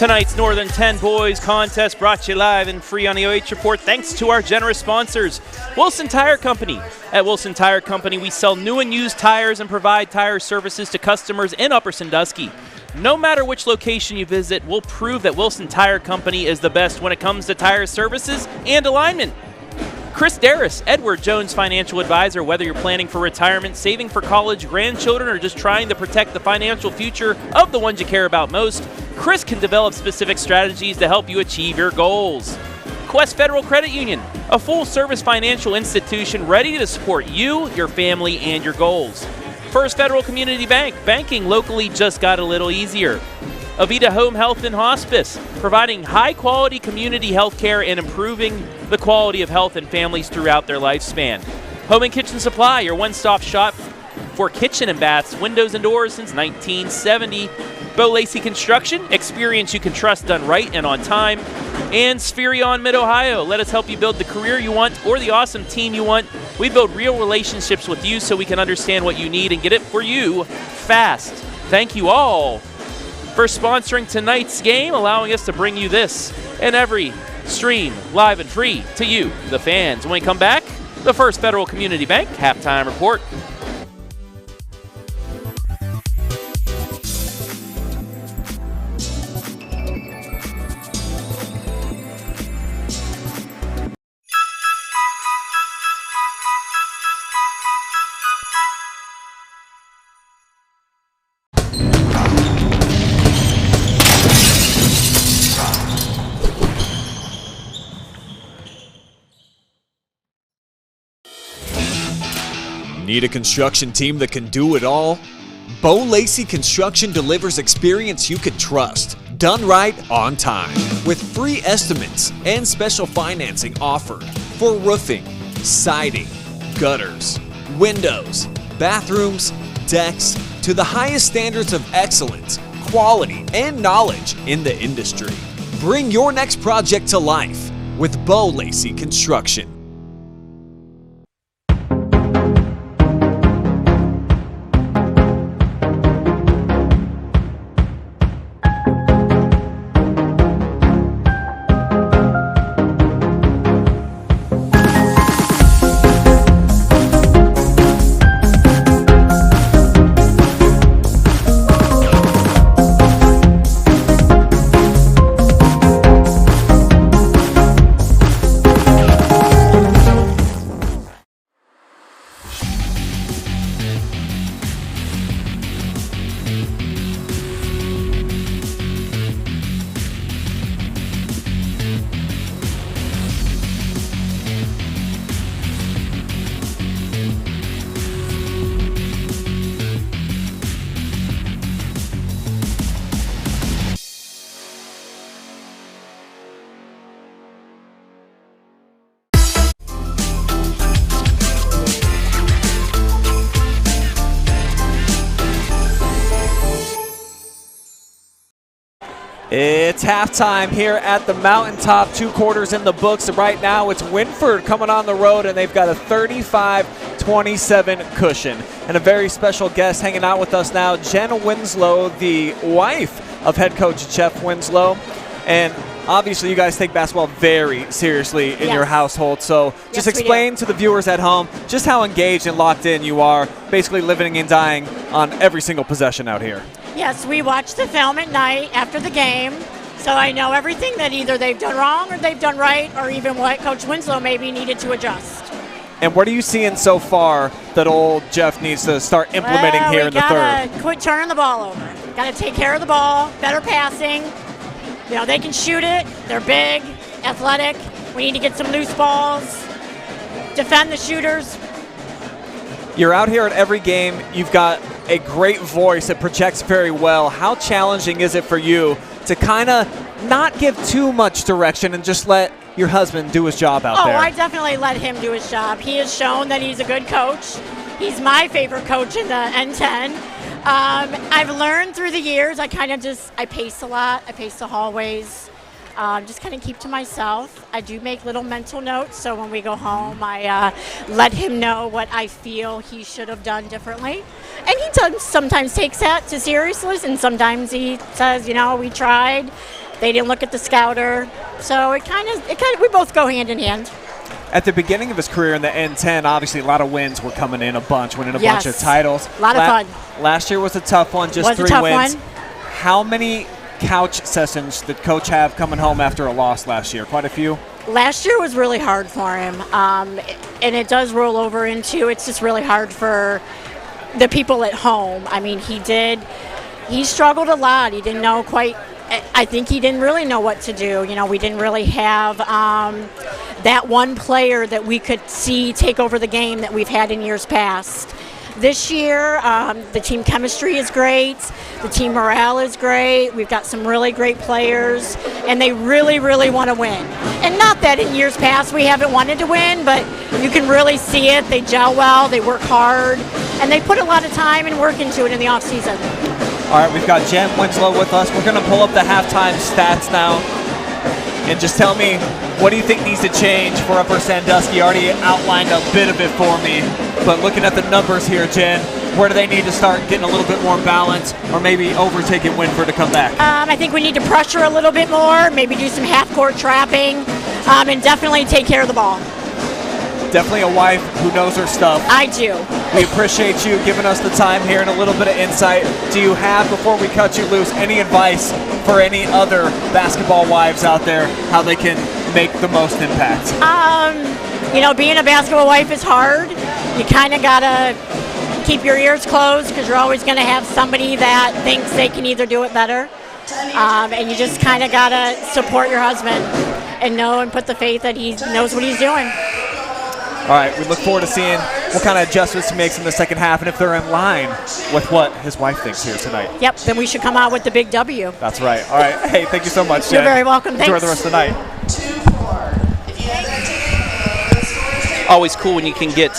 Tonight's Northern 10 Boys contest brought to you live and free on the OH Report thanks to our generous sponsors, Wilson Tire Company. At Wilson Tire Company, we sell new and used tires and provide tire services to customers in Upper Sandusky. No matter which location you visit, we'll prove that Wilson Tire Company is the best when it comes to tire services and alignment. Chris Daris, Edward Jones Financial Advisor. Whether you're planning for retirement, saving for college, grandchildren, or just trying to protect the financial future of the ones you care about most, Chris can develop specific strategies to help you achieve your goals. Quest Federal Credit Union, a full-service financial institution ready to support you, your family, and your goals. First Federal Community Bank, banking locally just got a little easier. Avita Home Health and Hospice, providing high-quality community health care and improving the quality of health in families throughout their lifespan. Home and Kitchen Supply, your one-stop shop for kitchen and baths, windows and doors since 1970. Lacey Construction, experience you can trust done right and on time. And Spherion Mid-Ohio, let us help you build the career you want or the awesome team you want. We build real relationships with you so we can understand what you need and get it for you fast. Thank you all for sponsoring tonight's game, allowing us to bring you this and every stream live and free to you, the fans. When we come back, the First Federal Community Bank halftime report. Need a construction team that can do it all? Lacey Construction delivers experience you can trust, done right on time. With free estimates and special financing offered for roofing, siding, gutters, windows, bathrooms, decks, to the highest standards of excellence, quality, and knowledge in the industry. Bring your next project to life with Lacey Construction. It's halftime here at the Mountaintop. 2 quarters in the books. Right now it's Wynford coming on the road, and they've got a 35-27 cushion. And a very special guest hanging out with us now, Jen Winslow, the wife of head coach Jeff Winslow. And obviously you guys take basketball very seriously in your household. So just explain to the viewers at home just how engaged and locked in you are, basically living and dying on every single possession out here. Yes, we watch the film at night after the game, so I know everything that either they've done wrong or they've done right, or even what Coach Winslow maybe needed to adjust. And what are you seeing so far that old Jeff needs to start implementing here in the third? We gotta quit turning the ball over. Gotta take care of the ball, better passing. You know, they can shoot it. They're big, athletic. We need to get some loose balls, defend the shooters. You're out here at every game. You've got a great voice that projects very well. How challenging is it for you to kind of not give too much direction and just let your husband do his job out there? Oh, I definitely let him do his job. He has shown that he's a good coach. He's my favorite coach in the N10. I've learned through the years, I pace a lot. I pace the hallways. Just kind of keep to myself. I do make little mental notes, so when we go home, I let him know what I feel he should have done differently. And he sometimes takes that to seriousness, and sometimes he says, you know, we tried. They didn't look at the scouter. So we both go hand in hand. At the beginning of his career in the N10, obviously a lot of wins were coming in, winning a bunch of titles. A lot of fun. Last year was a tough one, just 3 wins. How many couch sessions did Coach have coming home after a loss last year? Quite a few? Last year was really hard for him, and it does roll over into, it's just really hard for the people at home. I mean, he struggled a lot. He didn't know quite, I think he didn't really know what to do. You know, we didn't really have that one player that we could see take over the game that we've had in years past. This year, the team chemistry is great. The team morale is great. We've got some really great players, and they really, really want to win. And not that in years past we haven't wanted to win, but you can really see it. They gel well, they work hard, and they put a lot of time and work into it in the offseason. All right, we've got Jen Winslow with us. We're going to pull up the halftime stats now. And just tell me, what do you think needs to change for Upper Sandusky? You already outlined a bit of it for me. But looking at the numbers here, Jen, where do they need to start getting a little bit more balance, or maybe overtaking Wynford to come back? I think we need to pressure a little bit more, maybe do some half-court trapping, and definitely take care of the ball. Definitely a wife who knows her stuff. I do. We appreciate you giving us the time here and a little bit of insight. Do you have, before we cut you loose, any advice for any other basketball wives out there, how they can make the most impact? You know, being a basketball wife is hard. You kind of got to keep your ears closed, because you're always going to have somebody that thinks they can either do it better. And you just kind of got to support your husband and know and put the faith that he knows what he's doing. All right, we look forward to seeing what kind of adjustments he makes in the second half and if they're in line with what his wife thinks here tonight. Yep, then we should come out with the big W. That's right. All right. Hey, thank you so much, Jen. You're very welcome. Enjoy Thanks. the rest of the night. Always cool when you can get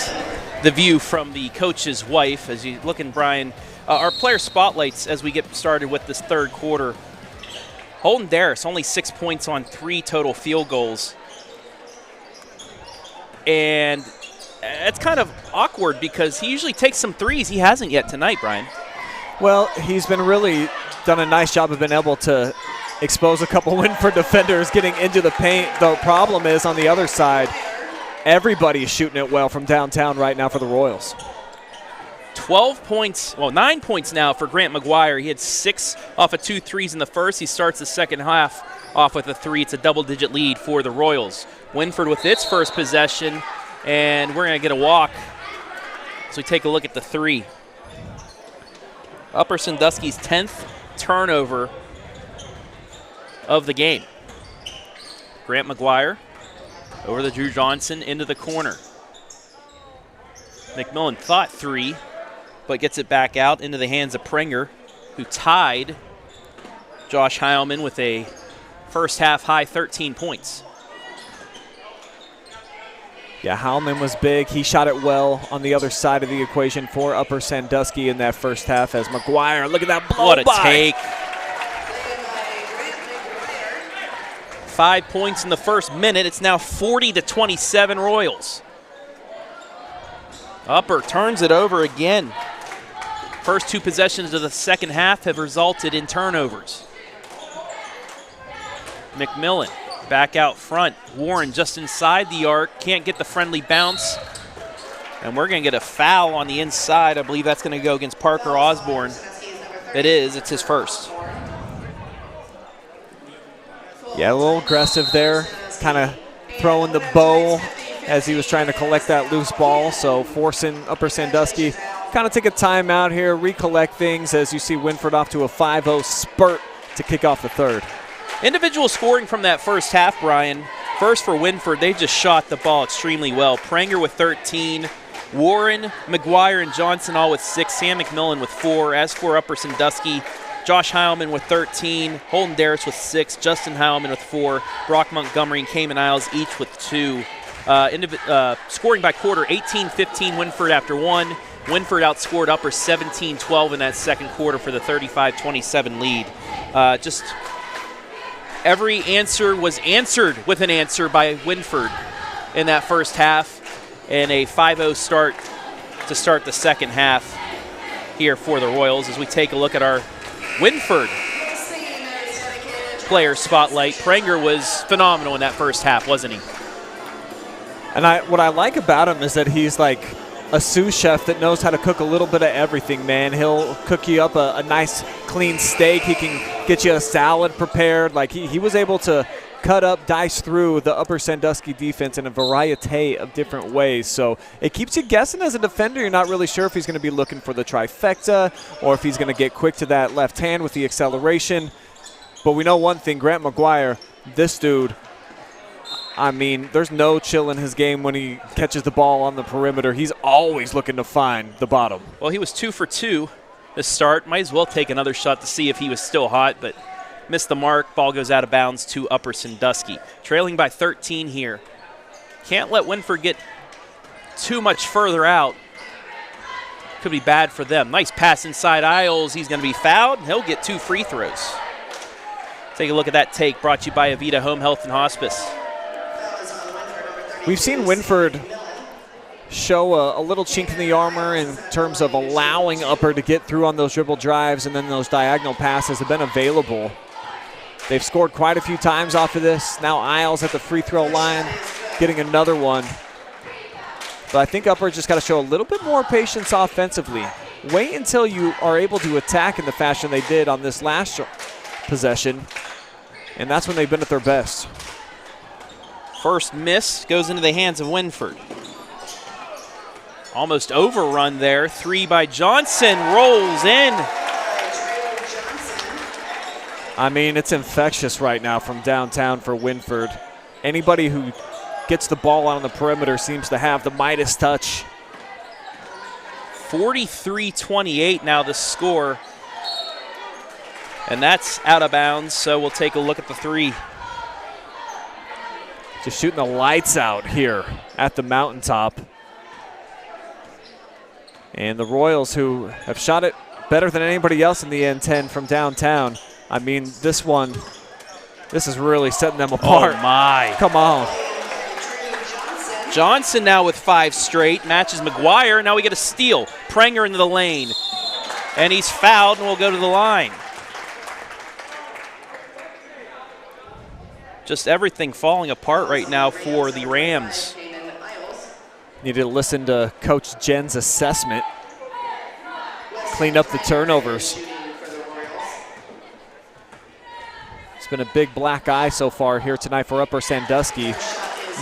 the view from the coach's wife. As you look in, Brian, our player spotlights as we get started with this third quarter. Holden Daris, only 6 points on 3 total field goals. And it's kind of awkward because he usually takes some threes. He hasn't yet tonight, Brian. Well, he's been really done a nice job of being able to expose a couple Wynford defenders getting into the paint. The problem is on the other side, everybody's shooting it well from downtown right now for the Royals. 12 points, well, 9 points now for Grant McGuire. He had 6 off of 2 threes in the first. He starts the second half off with a 3. It's a double-digit lead for the Royals. Wynford with its first possession, and we're going to get a walk. So we take a look at the 3. Upper Sandusky's 10th turnover of the game. Grant McGuire over the Drew Johnson into the corner. McMillan thought 3, but gets it back out into the hands of Prenger, who tied Josh Heilman with a first half high 13 points. Yeah, Heilman was big. He shot it well on the other side of the equation for Upper Sandusky in that first half as McGuire, look at that blow What a by. take. 5 points in the first minute. It's now 40-27 Royals. Upper turns it over again. First 2 possessions of the second half have resulted in turnovers. McMillan back out front. Warren just inside the arc. Can't get the friendly bounce. And we're going to get a foul on the inside. I believe that's going to go against Parker Osborne. It is. It's his first. Yeah, a little aggressive there. Kind of throwing the bow as he was trying to collect that loose ball. So forcing Upper Sandusky kind of take a timeout here, recollect things as you see Wynford off to a 5-0 spurt to kick off the third. Individual scoring from that first half, Brian. First for Wynford, they just shot the ball extremely well. Prenger with 13, Warren, McGuire, and Johnson all with 6, Sam McMillan with 4. As for Upper Sandusky, Josh Heilman with 13, Holden Daris with 6, Justin Heilman with 4, Brock Montgomery and Cayman Isles each with 2. Scoring by quarter, 18-15 Wynford after 1. Wynford outscored Upper 17-12 in that second quarter for the 35-27 lead. Just every answer was answered with an answer by Wynford in that first half, and a 5-0 start to start the second half here for the Royals as we take a look at our Wynford player spotlight. Prenger was phenomenal in that first half, wasn't he? And what I like about him is that he's like a sous chef that knows how to cook a little bit of everything, man. He'll cook you up a nice clean steak. He can get you a salad prepared. Like he was able to cut up, dice through the Upper Sandusky defense in a variety of different ways. So it keeps you guessing as a defender. You're not really sure if he's going to be looking for the trifecta or if he's going to get quick to that left hand with the acceleration. But we know one thing, Grant McGuire, this dude, I mean, there's no chill in his game when he catches the ball on the perimeter. He's always looking to find the bottom. Well, he was 2 for 2 to start. Might as well take another shot to see if he was still hot, but missed the mark. Ball goes out of bounds to Upper Sandusky. Trailing by 13 here. Can't let Wynford get too much further out. Could be bad for them. Nice pass inside Isles. He's going to be fouled, and he'll get 2 free throws. Take a look at that take brought to you by Avita Home Health and Hospice. We've seen Wynford show a little chink in the armor in terms of allowing Upper to get through on those dribble drives, and then those diagonal passes have been available. They've scored quite a few times off of this. Now Isles at the free throw line, getting another one. But I think Upper just got to show a little bit more patience offensively. Wait until you are able to attack in the fashion they did on this last possession, and that's when they've been at their best. First miss goes into the hands of Wynford. Almost overrun there. 3 by Johnson, rolls in. I mean, it's infectious right now from downtown for Wynford. Anybody who gets the ball out on the perimeter seems to have the Midas touch. 43-28 now the score. And that's out of bounds, so we'll take a look at the three. Just shooting the lights out here at the mountaintop. And the Royals, who have shot it better than anybody else in the N10 from downtown. I mean, this is really setting them apart. Oh, my. Come on. Johnson now with 5 straight, matches McGuire. Now we get a steal. Prenger into the lane. And he's fouled and will go to the line. Just everything falling apart right now for the Rams. Need to listen to Coach Jen's assessment. Clean up the turnovers. It's been a big black eye so far here tonight for Upper Sandusky.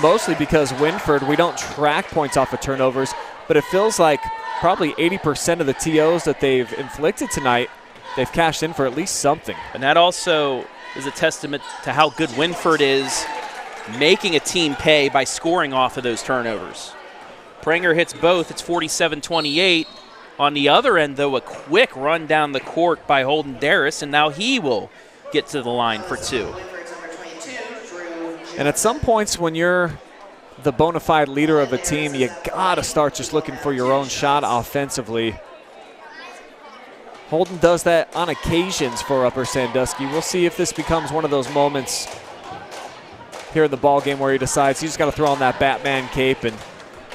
Mostly because Wynford, we don't track points off of turnovers, but it feels like probably 80% of the TOs that they've inflicted tonight, they've cashed in for at least something. And that also is a testament to how good Wynford is making a team pay by scoring off of those turnovers. Prenger hits both. It's 47-28. On the other end, though, a quick run down the court by Holden Daris, and now he will get to the line for 2. And at some points when you're the bona fide leader of a team, you got to start just looking for your own shot offensively. Holden does that on occasions for Upper Sandusky. We'll see if this becomes one of those moments here in the ball game where he decides he's got to throw on that Batman cape and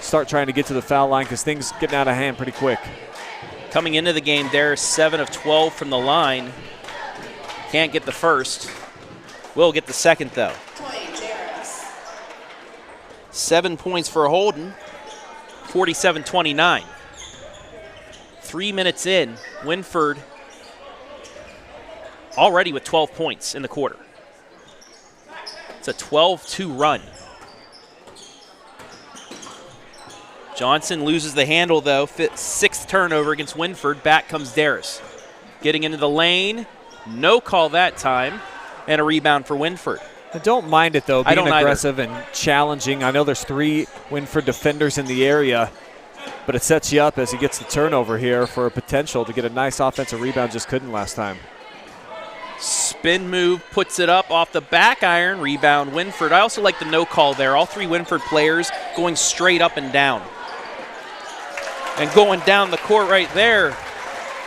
start trying to get to the foul line because things getting out of hand pretty quick. Coming into the game, Daris 7 of 12 from the line. Can't get the first. Will get the second, though. 7 points for Holden, 47-29. 3 minutes in, Wynford already with 12 points in the quarter. It's a 12-2 run. Johnson loses the handle, though. 6th turnover against Wynford. Back comes Daris. Getting into the lane. No call that time. And a rebound for Wynford. I don't mind it, though, being aggressive either. and challenging. I know there's 3 Wynford defenders in the area, but it sets you up as he gets the turnover here for a potential to get a nice offensive rebound. Just couldn't last time. Spin move, puts it up off the back iron. Rebound, Wynford. I also like the no call there. All 3 Wynford players going straight up and down. And going down the court right there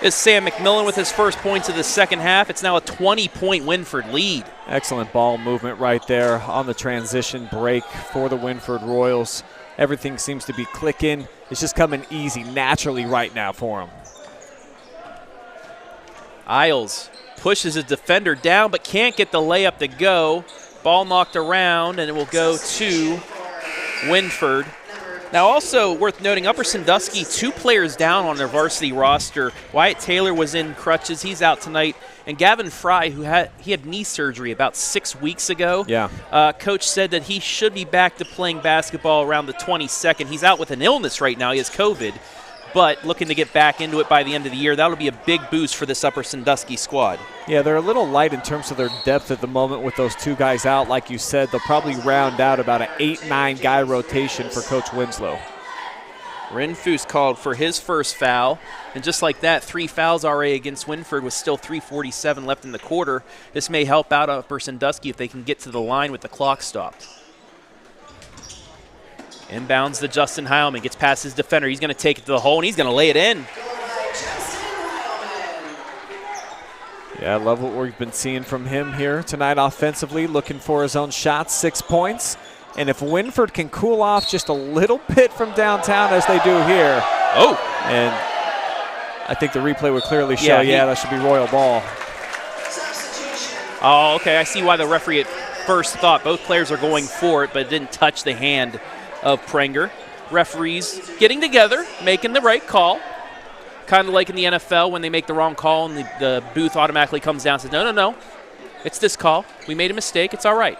is Sam McMillan with his first points of the second half. It's now a 20-point Wynford lead. Excellent ball movement right there on the transition break for the Wynford Royals. Everything seems to be clicking. It's just coming easy naturally right now for them. Isles pushes a defender down but can't get the layup to go. Ball knocked around, and it will go to Wynford. Now, also worth noting, Upper Sandusky, 2 players down on their varsity roster. Wyatt Taylor was in crutches. He's out tonight. And Gavin Fry, who had knee surgery about 6 weeks ago. Yeah. Coach said that he should be back to playing basketball around the 22nd. He's out with an illness right now. He has COVID. But looking to get back into it by the end of the year. That'll be a big boost for this Upper Sandusky squad. Yeah, they're a little light in terms of their depth at the moment with those 2 guys out. Like you said, they'll probably round out about an 8-9 guy rotation for Coach Winslow. Renfus called for his first foul. And just like that, 3 fouls already against Wynford with still 3:47 left in the quarter. This may help out Upper Sandusky if they can get to the line with the clock stopped. Inbounds to Justin Heilman, gets past his defender. He's going to take it to the hole, and he's going to lay it in. Yeah, I love what we've been seeing from him here tonight offensively, looking for his own shots, 6 points. And if Wynford can cool off just a little bit from downtown as they do here. Oh. And I think the replay would clearly show, that should be Royal ball. Oh, okay, I see why the referee at first thought both players are going for it, but it didn't touch the hand of Prenger. Referees getting together, making the right call. Kind of like in the NFL when they make the wrong call and the booth automatically comes down and says, no, it's this call. We made a mistake. It's all right.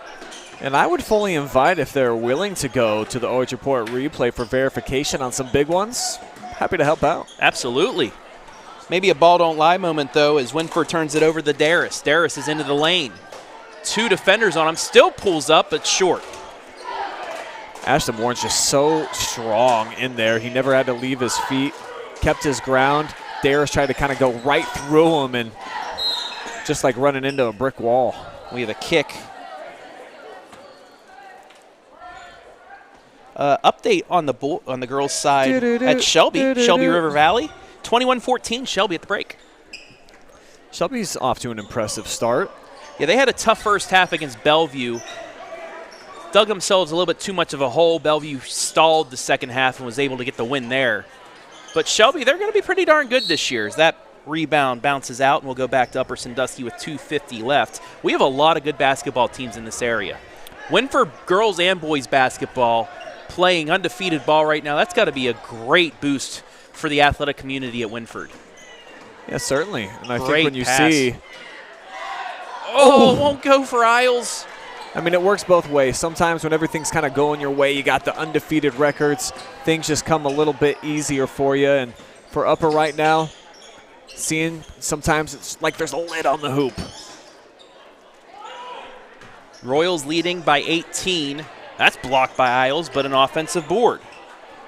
And I would fully invite, if they're willing to go to the OH Report replay for verification on some big ones, happy to help out. Absolutely. Maybe a ball don't lie moment, though, as Wynford turns it over to Daris. Daris is into the lane. 2 defenders on him. Still pulls up, but short. Ashton Warren's just so strong in there. He never had to leave his feet. kept his ground. Daris tried to kind of go right through him and just like running into a brick wall. We have a kick. Update on the girls' side at Shelby River Valley. 21-14, Shelby at the break. Shelby's off to an impressive start. Yeah, they had a tough first half against Bellevue. Dug themselves a little bit too much of a hole. Bellevue stalled the second half and was able to get the win there. But Shelby, they're going to be pretty darn good this year as that rebound bounces out, and we'll go back to Upper Sandusky with 2:50 left. We have a lot of good basketball teams in this area. Wynford girls and boys basketball playing undefeated ball right now. That's got to be a great boost for the athletic community at Wynford. Yeah, certainly. And I Great think when you pass. see... Oh, won't go for Isles. I mean, it works both ways. Sometimes when everything's kind of going your way, you got the undefeated records, things just come a little bit easier for you. And for Upper right now, seeing sometimes it's like there's a lid on the hoop. Royals leading by 18. That's blocked by Isles, but an offensive board.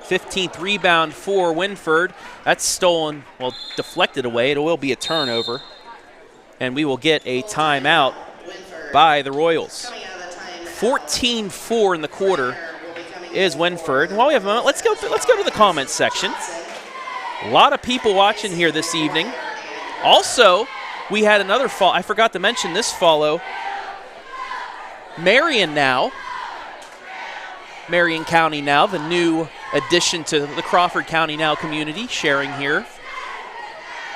15th rebound for Wynford. That's stolen, well, deflected away. It will be a turnover. And we will get a timeout by the Royals. 14-4 in the quarter is Wynford. While we have a moment, let's go to the comments section. A lot of people watching here this evening. Also, we had another follow. I forgot to mention this follow. Marion County now, the new addition to the Crawford County Now community, sharing here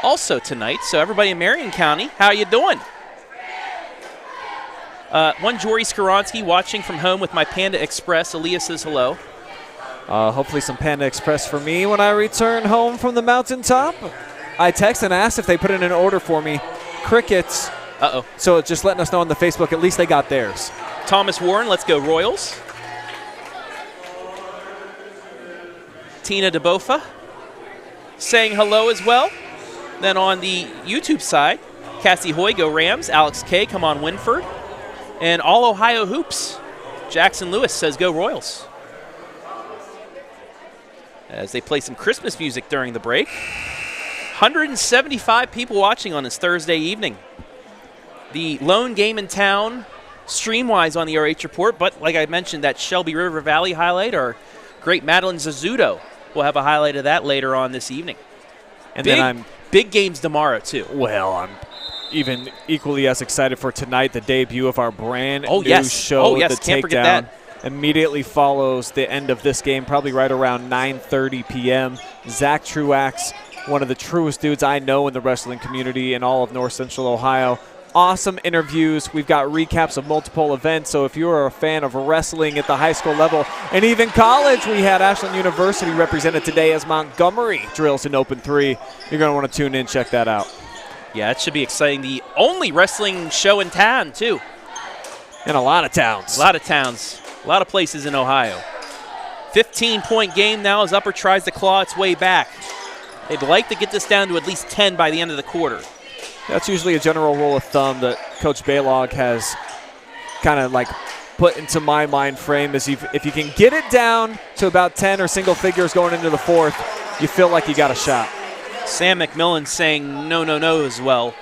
also tonight. So everybody in Marion County, how you doing? One Jory Skoronsky watching from home with my Panda Express. Aaliyah says hello. Hopefully some Panda Express for me when I return home from the mountaintop. I text and asked if they put in an order for me. Crickets. Uh-oh. So just letting us know on the Facebook, at least they got theirs. Thomas Warren, let's go Royals. Tina DeBofa saying hello as well. Then on the YouTube side, Cassie Hoy, go Rams. Alex K, come on Wynford. And All Ohio Hoops, Jackson Lewis says go Royals. As they play some Christmas music during the break. 175 people watching on this Thursday evening. The lone game in town, stream-wise on the RH Report, but like I mentioned, that Shelby River Valley highlight, our great Madeline Zazzuto will have a highlight of that later on this evening. And then big games tomorrow, too. Well, I'm even equally as excited for tonight, the debut of our brand new show, Oh, yes. The Can't forget Takedown. that. Immediately follows the end of this game, probably right around 9:30 p.m. Zach Truax, one of the truest dudes I know in the wrestling community in all of North Central Ohio. Awesome interviews. We've got recaps of multiple events, so if you're a fan of wrestling at the high school level and even college, we had Ashland University represented today as Montgomery drills an open three. You're going to want to tune in, check that out. Yeah, it should be exciting. The only wrestling show in town, too. In a lot of towns. A lot of towns. A lot of places in Ohio. 15-point game now as Upper tries to claw its way back. They'd like to get this down to at least 10 by the end of the quarter. That's usually a general rule of thumb that Coach Baylog has kind of like put into my mind frame is if you can get it down to about 10 or single figures going into the fourth, you feel like you got a shot. Sam McMillan saying no as well.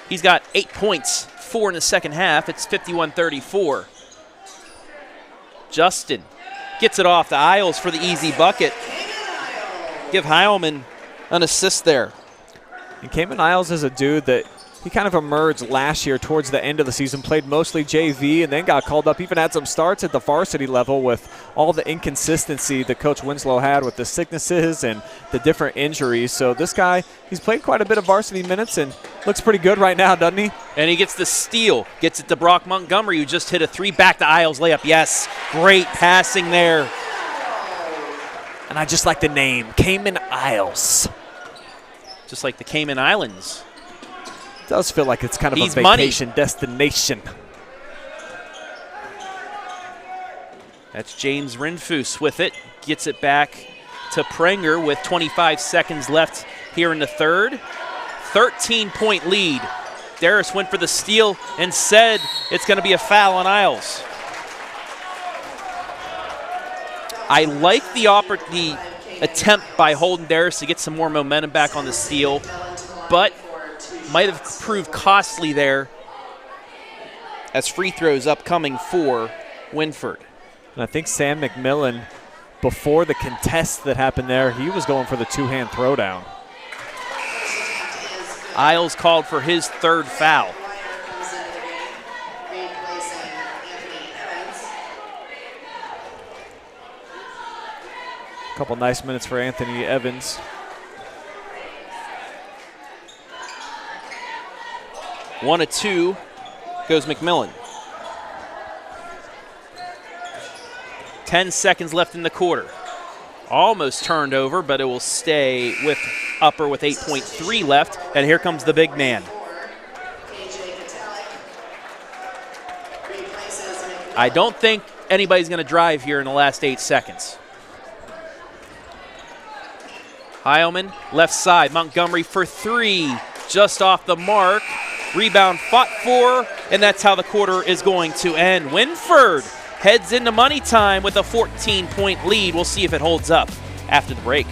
He's got 8 points, 4 in the second half. It's 51-34. Justin gets it off to Isles for the easy bucket. Give Heilman an assist there. And Cayman Isles is a dude that he kind of emerged last year towards the end of the season, played mostly JV, and then got called up, even had some starts at the varsity level with all the inconsistency that Coach Winslow had with the sicknesses and the different injuries. So this guy, he's played quite a bit of varsity minutes and looks pretty good right now, doesn't he? And he gets the steal, gets it to Brock Montgomery, who just hit a three, back to Isles layup. Yes, great passing there. And I just like the name, Cayman Isles. Just like the Cayman Islands. It does feel like it's kind of He's a vacation destination. That's James Rinfus with it. Gets it back to Prenger with 25 seconds left here in the third. 13-point lead. Daris went for the steal and said it's going to be a foul on Isles. I like the attempt by Holden Daris to get some more momentum back on the steal, but might have proved costly there as free throws upcoming for Wynford. And I think Sam McMillan, before the contest that happened there, he was going for the two-hand throwdown. Isles called for his third foul. A couple nice minutes for Anthony Evans. One of two goes McMillan. 10 seconds left in the quarter. Almost turned over, but it will stay with Upper with 8.3 left. And here comes the big man. I don't think anybody's going to drive here in the last 8 seconds. Heilman, left side. Montgomery for three. Just off the mark. Rebound fought for, and that's how the quarter is going to end. Wynford heads into money time with a 14-point lead. We'll see if it holds up after the break.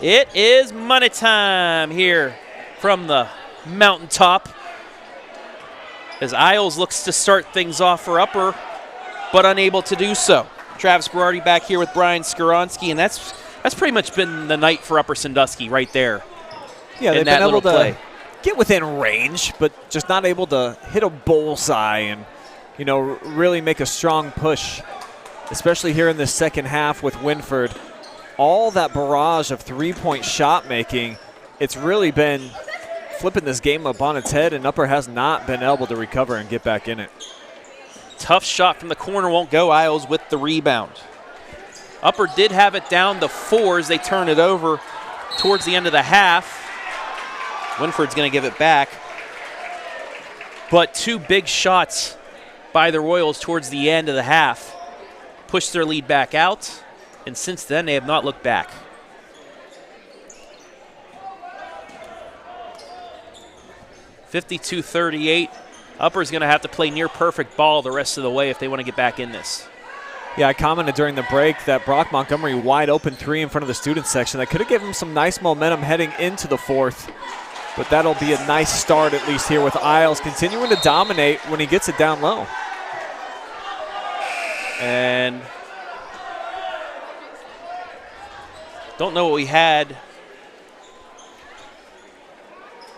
It is money time here from the mountaintop as Isles looks to start things off for Upper, but unable to do so. Travis Berardi back here with Brian Skoronsky, and that's pretty much been the night for Upper Sandusky right there. Yeah, they've been able to play. Get within range, but just not able to hit a bullseye and, you know, really make a strong push, especially here in the second half with Wynford. All that barrage of three-point shot making, it's really been flipping this game up on its head, and Upper has not been able to recover and get back in it. Tough shot from the corner, won't go. Isles with the rebound. Upper did have it down to 4 as they turn it over towards the end of the half. Wynford's going to give it back. But two big shots by the Royals towards the end of the half pushed their lead back out. And since then, they have not looked back. (52-38). Upper's going to have to play near perfect ball the rest of the way if they want to get back in this. Yeah, I commented during the break that Brock Montgomery wide open three in front of the student section. That could have given him some nice momentum heading into the fourth. But that'll be a nice start at least here with Isles continuing to dominate when he gets it down low. And don't know what we had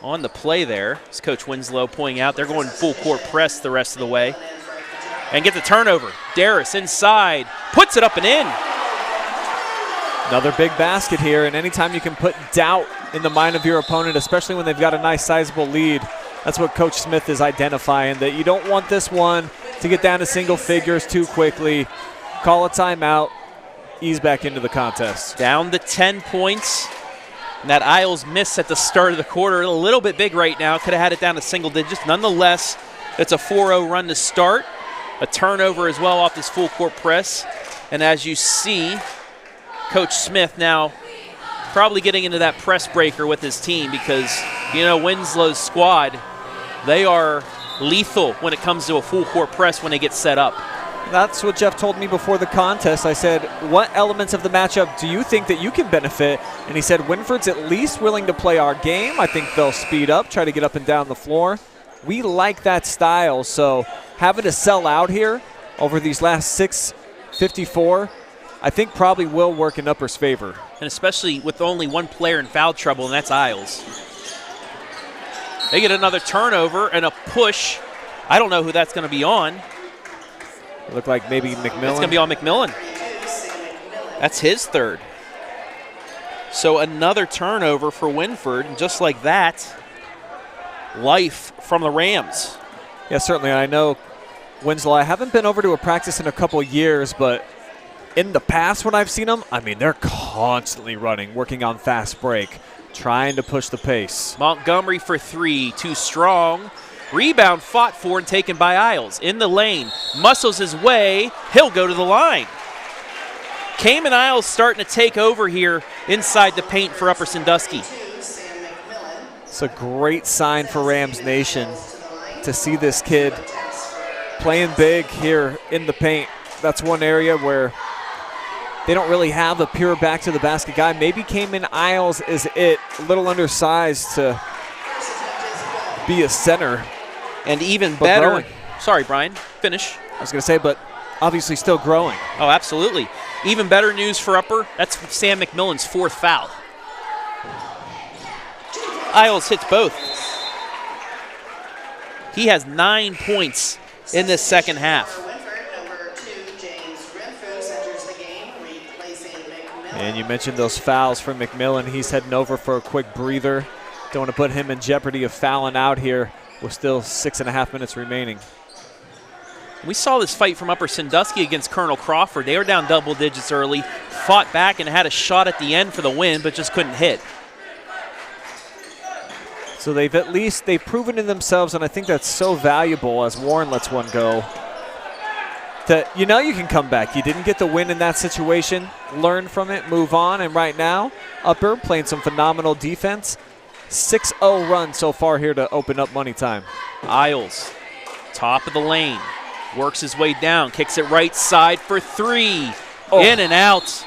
on the play there. As Coach Winslow pointing out, they're going full court press the rest of the way. And get the turnover. Daris inside, puts it up and in. Another big basket here, and anytime you can put doubt in the mind of your opponent, especially when they've got a nice sizable lead, that's what Coach Smith is identifying, that you don't want this one to get down to single figures too quickly. Call a timeout, ease back into the contest. Down to 10 points. And that Isles miss at the start of the quarter, a little bit big right now. Could have had it down to single digits. Nonetheless, it's a 4-0 run to start. A turnover as well off this full court press. And as you see, Coach Smith now probably getting into that press breaker with his team because, you know, Winslow's squad, they are lethal when it comes to a full court press when they get set up. That's what Jeff told me before the contest. I said, what elements of the matchup do you think that you can benefit? And he said, Wynford's at least willing to play our game. I think they'll speed up, try to get up and down the floor. We like that style, so having to sell out here over these last 6:54, I think probably will work in Upper's favor. And especially with only one player in foul trouble, and that's Isles. They get another turnover and a push. I don't know who that's going to be on. Look like maybe McMillan. It's going to be on McMillan. That's his third. So another turnover for Wynford, and just like that, life from the Rams. Yeah, certainly. I know, Winslow, I haven't been over to a practice in a couple years, but in the past when I've seen them, I mean, they're constantly running, working on fast break, trying to push the pace. Montgomery for three, too strong. Rebound fought for and taken by Isles. In the lane, muscles his way. He'll go to the line. Cayman Isles starting to take over here inside the paint for Upper Sandusky. It's a great sign for Rams Nation to see this kid playing big here in the paint. That's one area where they don't really have a pure back to the basket guy. Maybe Cayman Isles is it, a little undersized to be a center. And even better. Growing. Sorry, Brian, finish. I was going to say, but obviously still growing. Oh, absolutely. Even better news for Upper, that's Sam McMillan's fourth foul. Isles hits both. He has 9 points in this second half. And you mentioned those fouls from McMillan. He's heading over for a quick breather. Don't want to put him in jeopardy of fouling out here with still 6.5 minutes remaining. We saw this fight from Upper Sandusky against Colonel Crawford. They were down double digits early, fought back and had a shot at the end for the win, but just couldn't hit. So they've proven in themselves, and I think that's so valuable as Warren lets one go, that you know you can come back. You didn't get the win in that situation. Learn from it, move on, and right now, Upper playing some phenomenal defense. 6-0 run so far here to open up money time. Isles, top of the lane, works his way down, kicks it right side for three. Oh. In and out.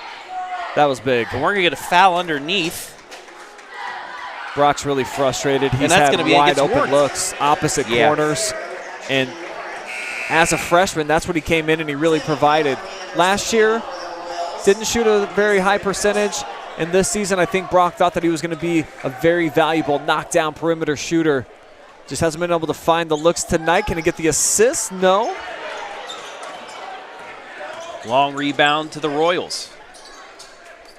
That was big. And we're going to get a foul underneath. Brock's really frustrated. He's had wide open looks, opposite corners. And as a freshman, that's what he came in and he really provided. Last year, didn't shoot a very high percentage. And this season, I think Brock thought that he was going to be a very valuable knockdown perimeter shooter. Just hasn't been able to find the looks tonight. Can he get the assist? No. Long rebound to the Royals.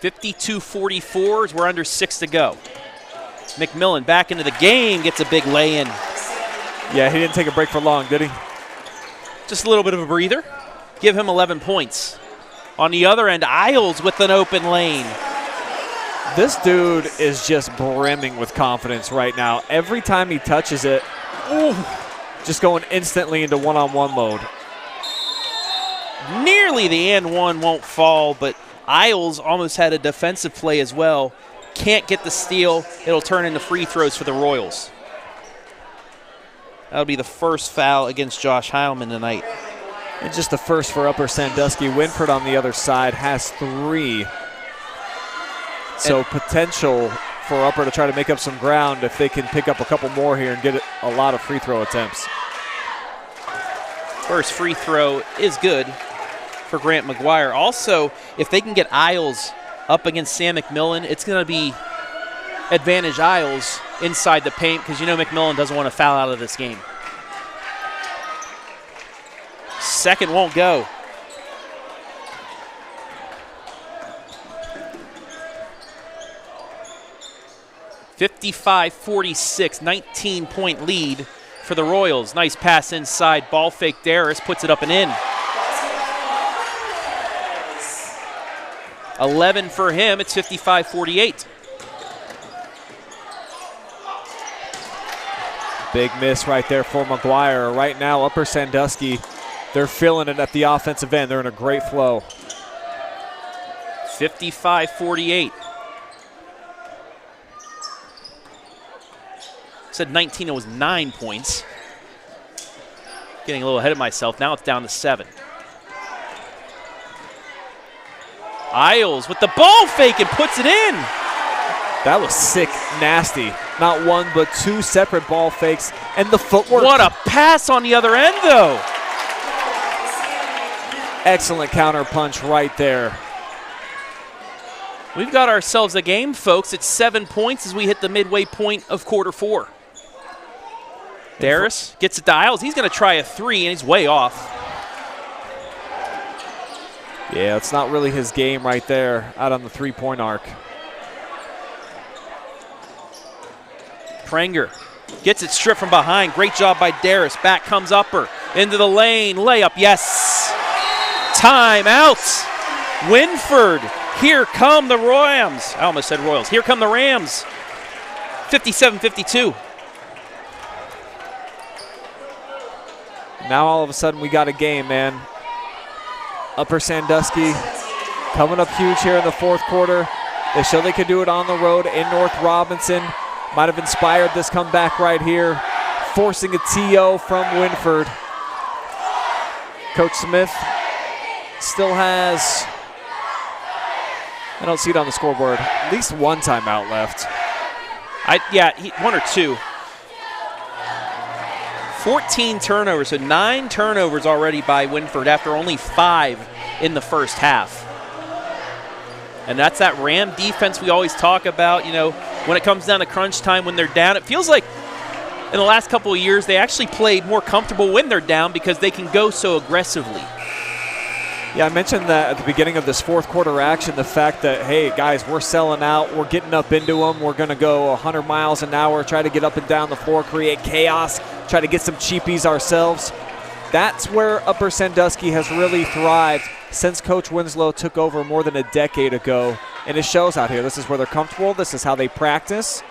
52-44 as we're under 6 to go. McMillan back into the game, gets a big lay-in. Yeah, he didn't take a break for long, did he? Just a little bit of a breather. Give him 11 points. On the other end, Isles with an open lane. This dude is just brimming with confidence right now. Every time he touches it, just going instantly into one-on-one mode. Nearly the and one won't fall, but Isles almost had a defensive play as well. Can't get the steal. It'll turn into free throws for the Royals. That'll be the first foul against Josh Heilman tonight. And just the first for Upper Sandusky. Wynford on the other side has 3. So potential for Upper to try to make up some ground if they can pick up a couple more here and get a lot of free throw attempts. First free throw is good for Grant McGuire. Also, if they can get Isles up against Sam McMillan, it's going to be advantage Isles inside the paint because you know McMillan doesn't want to foul out of this game. Second won't go. (55-46), 19-point lead for the Royals. Nice pass inside, ball fake. Daris puts it up and in. 11 for him. It's 55-48. Big miss right there for McGuire. Right now, Upper Sandusky, they're feeling it at the offensive end. They're in a great flow. 55-48. Said 19, it was 9 points. Getting a little ahead of myself. Now it's down to 7. Isles with the ball fake and puts it in. That was sick, nasty. Not one, but two separate ball fakes, and the footwork. What a pass on the other end, though. Excellent counter punch right there. We've got ourselves a game, folks. It's 7 points as we hit the midway point of quarter 4. Daris gets it to Isles. He's going to try a 3, and he's way off. Yeah, it's not really his game right there, out on the 3-point arc. Prenger gets it stripped from behind. Great job by Daris. Back comes Upper. Into the lane. Layup. Yes. Timeout. Wynford. Here come the Rams. I almost said Royals. Here come the Rams. 57-52. Now all of a sudden we got a game, man. Upper Sandusky coming up huge here in the fourth quarter. They showed they could do it on the road in North Robinson. Might have inspired this comeback right here, forcing a TO from Wynford. Coach Smith still has, I don't see it on the scoreboard, at least one timeout left. One or two. 14 turnovers, so 9 turnovers already by Wynford after only 5 in the first half. And that's that Ram defense we always talk about, you know, when it comes down to crunch time when they're down. It feels like in the last couple of years they actually played more comfortable when they're down because they can go so aggressively. Yeah, I mentioned that at the beginning of this fourth quarter action, the fact that, hey, guys, we're selling out. We're getting up into them. We're going to go 100 miles an hour, try to get up and down the floor, create chaos, try to get some cheapies ourselves. That's where Upper Sandusky has really thrived since Coach Winslow took over more than a decade ago. And it shows out here. This is where they're comfortable. This is how they practice.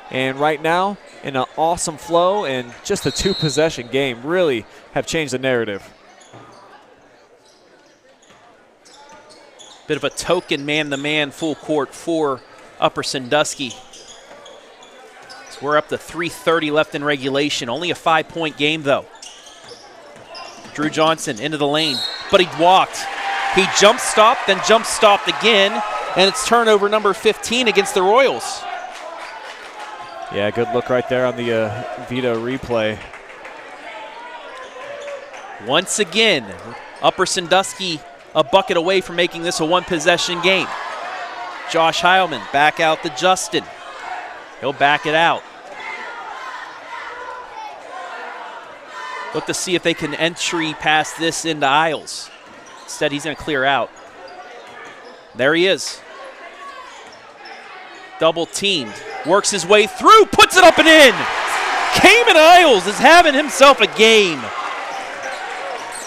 And right now, in an awesome flow and just a 2-possession game, really have changed the narrative. Bit of a token man-to-man full court for Upper Sandusky. So we're up to 3:30 left in regulation. Only a 5-point game, though. Drew Johnson into the lane, but he walked. He jump-stopped, then jump-stopped again, and it's turnover number 15 against the Royals. Yeah, good look right there on the Avita replay. Once again, Upper Sandusky a bucket away from making this a 1-possession game. Josh Heilman back out to Justin. He'll back it out. Look to see if they can entry past this into Isles. Instead, he's going to clear out. There he is. Double teamed. Works his way through, puts it up and in. Cayman Isles is having himself a game.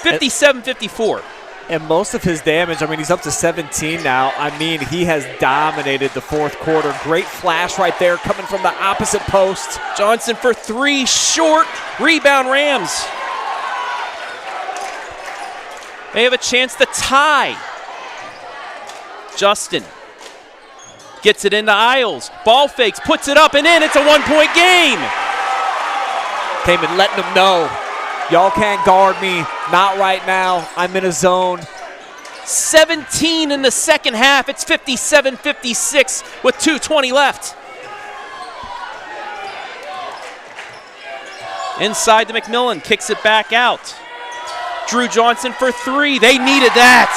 57-54. And most of his damage, I mean, he's up to 17 now. I mean, he has dominated the fourth quarter. Great flash right there coming from the opposite post. Johnson for 3, short. Rebound Rams. They have a chance to tie. Justin gets it into Isles. Ball fakes, puts it up and in. It's a 1-point game. Cayman letting them know. Y'all can't guard me, not right now. I'm in a zone. 17 in the second half. It's 57-56 with 2:20 left. Inside to McMillan, kicks it back out. Drew Johnson for 3. They needed that.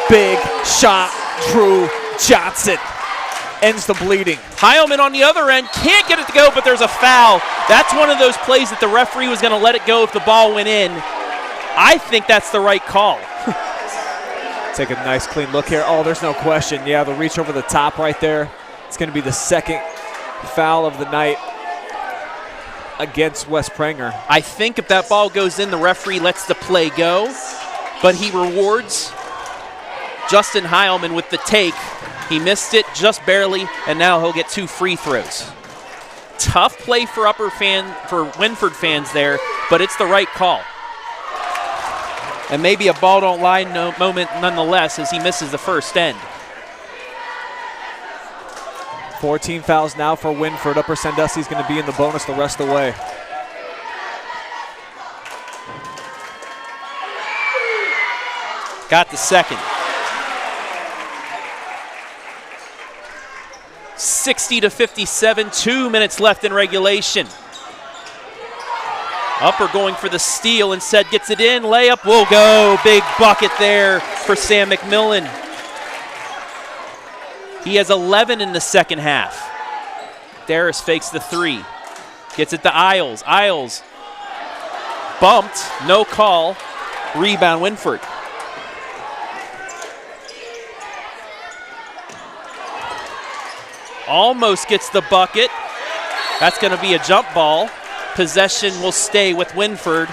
Big shot, Drew Johnson. Ends the bleeding. Heilman on the other end can't get it to go, but there's a foul. That's one of those plays that the referee was going to let it go if the ball went in. I think that's the right call. Take a nice clean look here. Oh, there's no question. Yeah, the reach over the top right there. It's going to be the second foul of the night against Wes Prenger. I think if that ball goes in, the referee lets the play go, but he rewards Justin Heilman with the take. He missed it just barely, and now he'll get 2 free throws. Tough play for Wynford fans there, but it's the right call. And maybe a ball don't lie moment nonetheless as he misses the first end. 14 fouls now for Wynford. Upper Sandusky's going to be in the bonus the rest of the way. Got the second. 60-57, 2 minutes left in regulation. Upper going for the steal, instead gets it in, layup will go. Big bucket there for Sam McMillan. He has 11 in the second half. Daris fakes the three, gets it to Isles. Isles bumped, no call. Rebound Wynford. Almost gets the bucket. That's going to be a jump ball. Possession will stay with Wynford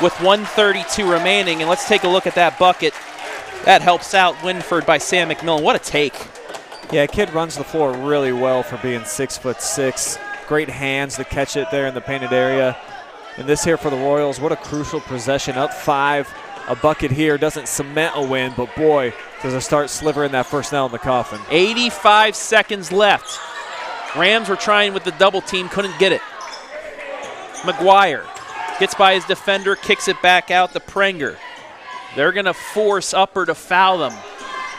with 1:32 remaining. And let's take a look at that bucket. That helps out Wynford by Sam McMillan. What a take. Yeah, kid runs the floor really well for being 6'6". Great hands to catch it there in the painted area. And this here for the Royals, what a crucial possession. Up 5, a bucket here doesn't cement a win, but boy, does it start slivering that first nail in the coffin. 85 seconds left. Rams were trying with the double team, couldn't get it. McGuire gets by his defender, kicks it back out to Prenger. They're going to force Upper to foul them.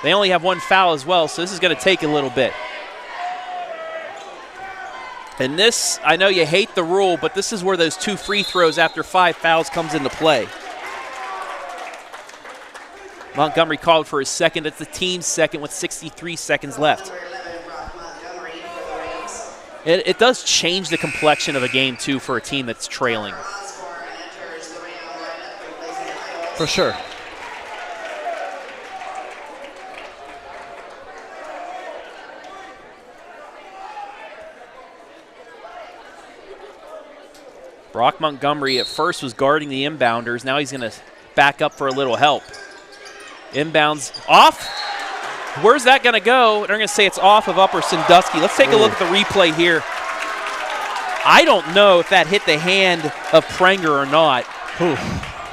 They only have one foul as well, so this is going to take a little bit. And this, I know you hate the rule, but this is where those 2 free throws after 5 fouls comes into play. Montgomery called for his second. It's the team's second with 63 seconds left. It does change the complexion of a game, too, for a team that's trailing. For sure. Brock Montgomery at first was guarding the inbounders. Now he's going to back up for a little help. Inbounds off. Where's that going to go? They're going to say it's off of Upper Sandusky. Let's take a look at the replay here. I don't know if that hit the hand of Prenger or not.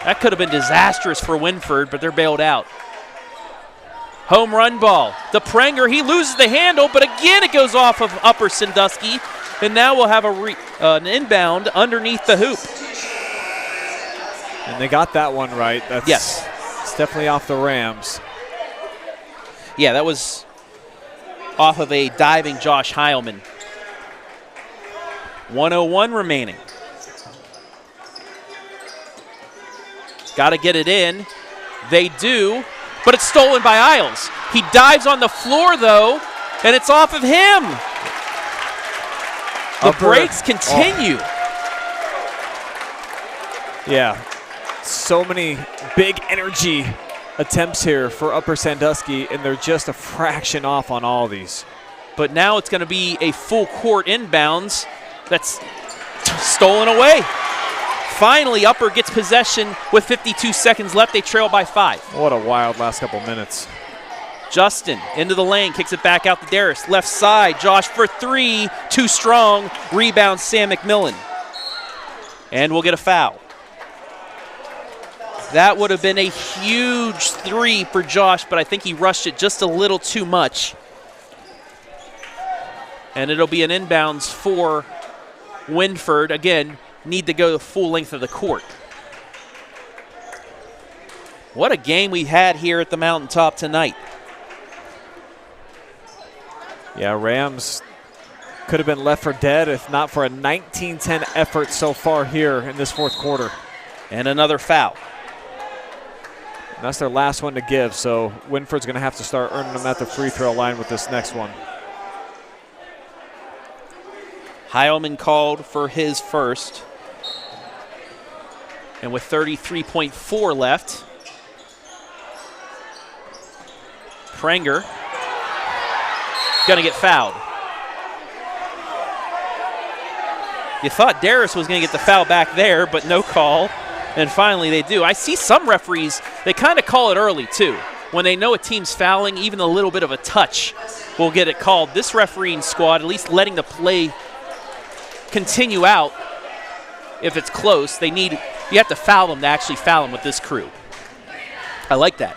That could have been disastrous for Wynford, but they're bailed out. Home run ball. The Prenger, he loses the handle, but again it goes off of Upper Sandusky. And now we'll have an inbound underneath the hoop. And they got that one right. Yes. It's definitely off the Rams. Yeah, that was off of a diving Josh Heilman. 1:01 remaining. Got to get it in. They do, but it's stolen by Isles. He dives on the floor, though, and it's off of him. The breaks continue. Yeah, so many big energy attempts here for Upper Sandusky, and they're just a fraction off on all these. But now it's going to be a full court inbounds that's stolen away. Finally, Upper gets possession with 52 seconds left. They trail by 5. What a wild last couple minutes. Justin into the lane, kicks it back out to Daris. Left side, Josh for 3, too strong. Rebound, Sam McMillan. And we'll get a foul. That would have been a huge 3 for Josh, but I think he rushed it just a little too much. And it'll be an inbounds for Wynford. Again, need to go the full length of the court. What a game we had here at the Mountaintop tonight. Yeah, Rams could have been left for dead if not for a 19-10 effort so far here in this fourth quarter. And another foul. And that's their last one to give, so Wynford's going to have to start earning them at the free throw line with this next one. Heilman called for his first. And with 33.4 left, Prenger going to get fouled. You thought Daris was going to get the foul back there, but no call. And finally they do. I see some referees, they kind of call it early too. When they know a team's fouling, even a little bit of a touch will get it called. This refereeing squad, at least letting the play continue out. If it's close, you have to foul them to actually foul them with this crew. I like that.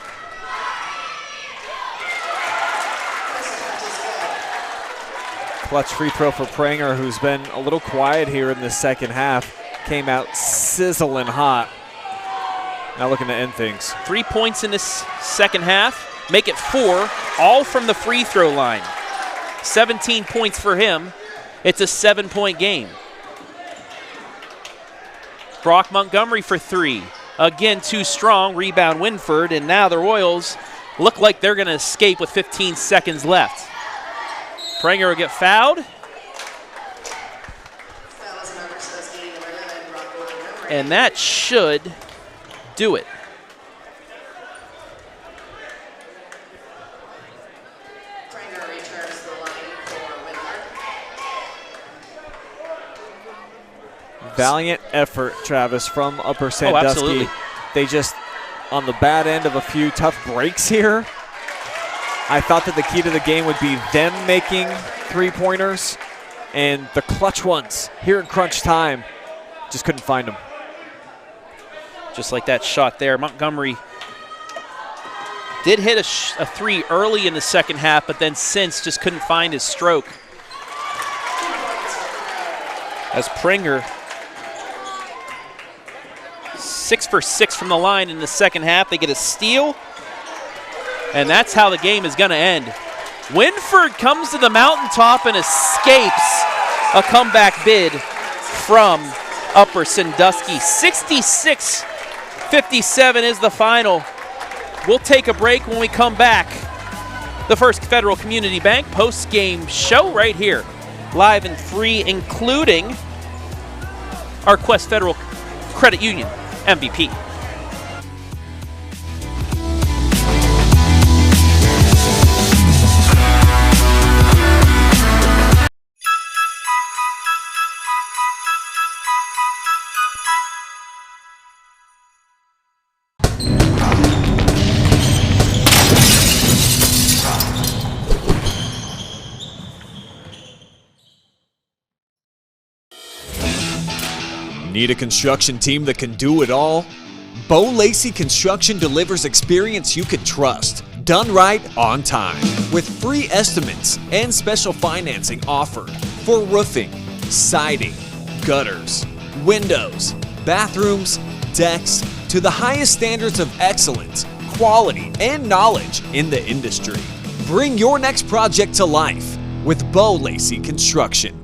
Clutch free throw for Prenger, who's been a little quiet here in the second half. Came out sizzling hot. Now looking to end things. 3 points in this second half. Make it 4, all from the free throw line. 17 points for him. It's a 7-point game. Brock Montgomery for 3. Again, too strong. Rebound Wynford, and now the Royals look like they're going to escape with 15 seconds left. Prenger will get fouled. And that should do it. Valiant effort, Travis, from Upper Sandusky. Absolutely. They just, on the bad end of a few tough breaks here. I thought that the key to the game would be them making three-pointers, and the clutch ones here in crunch time just couldn't find them. Just like that shot there. Montgomery did hit a 3 early in the second half, but then since just couldn't find his stroke. As Prenger 6 for 6 from the line in the second half. They get a steal, and that's how the game is going to end. Wynford comes to the mountaintop and escapes a comeback bid from Upper Sandusky. 66-57 is the final. We'll take a break. When we come back, the First Federal Community Bank post-game show right here, live and free, including our Quest Federal Credit Union MVP. Need a construction team that can do it all? Lacey Construction delivers experience you can trust, done right on time, with free estimates and special financing offered for roofing, siding, gutters, windows, bathrooms, decks, to the highest standards of excellence, quality, and knowledge in the industry. Bring your next project to life with Lacey Construction.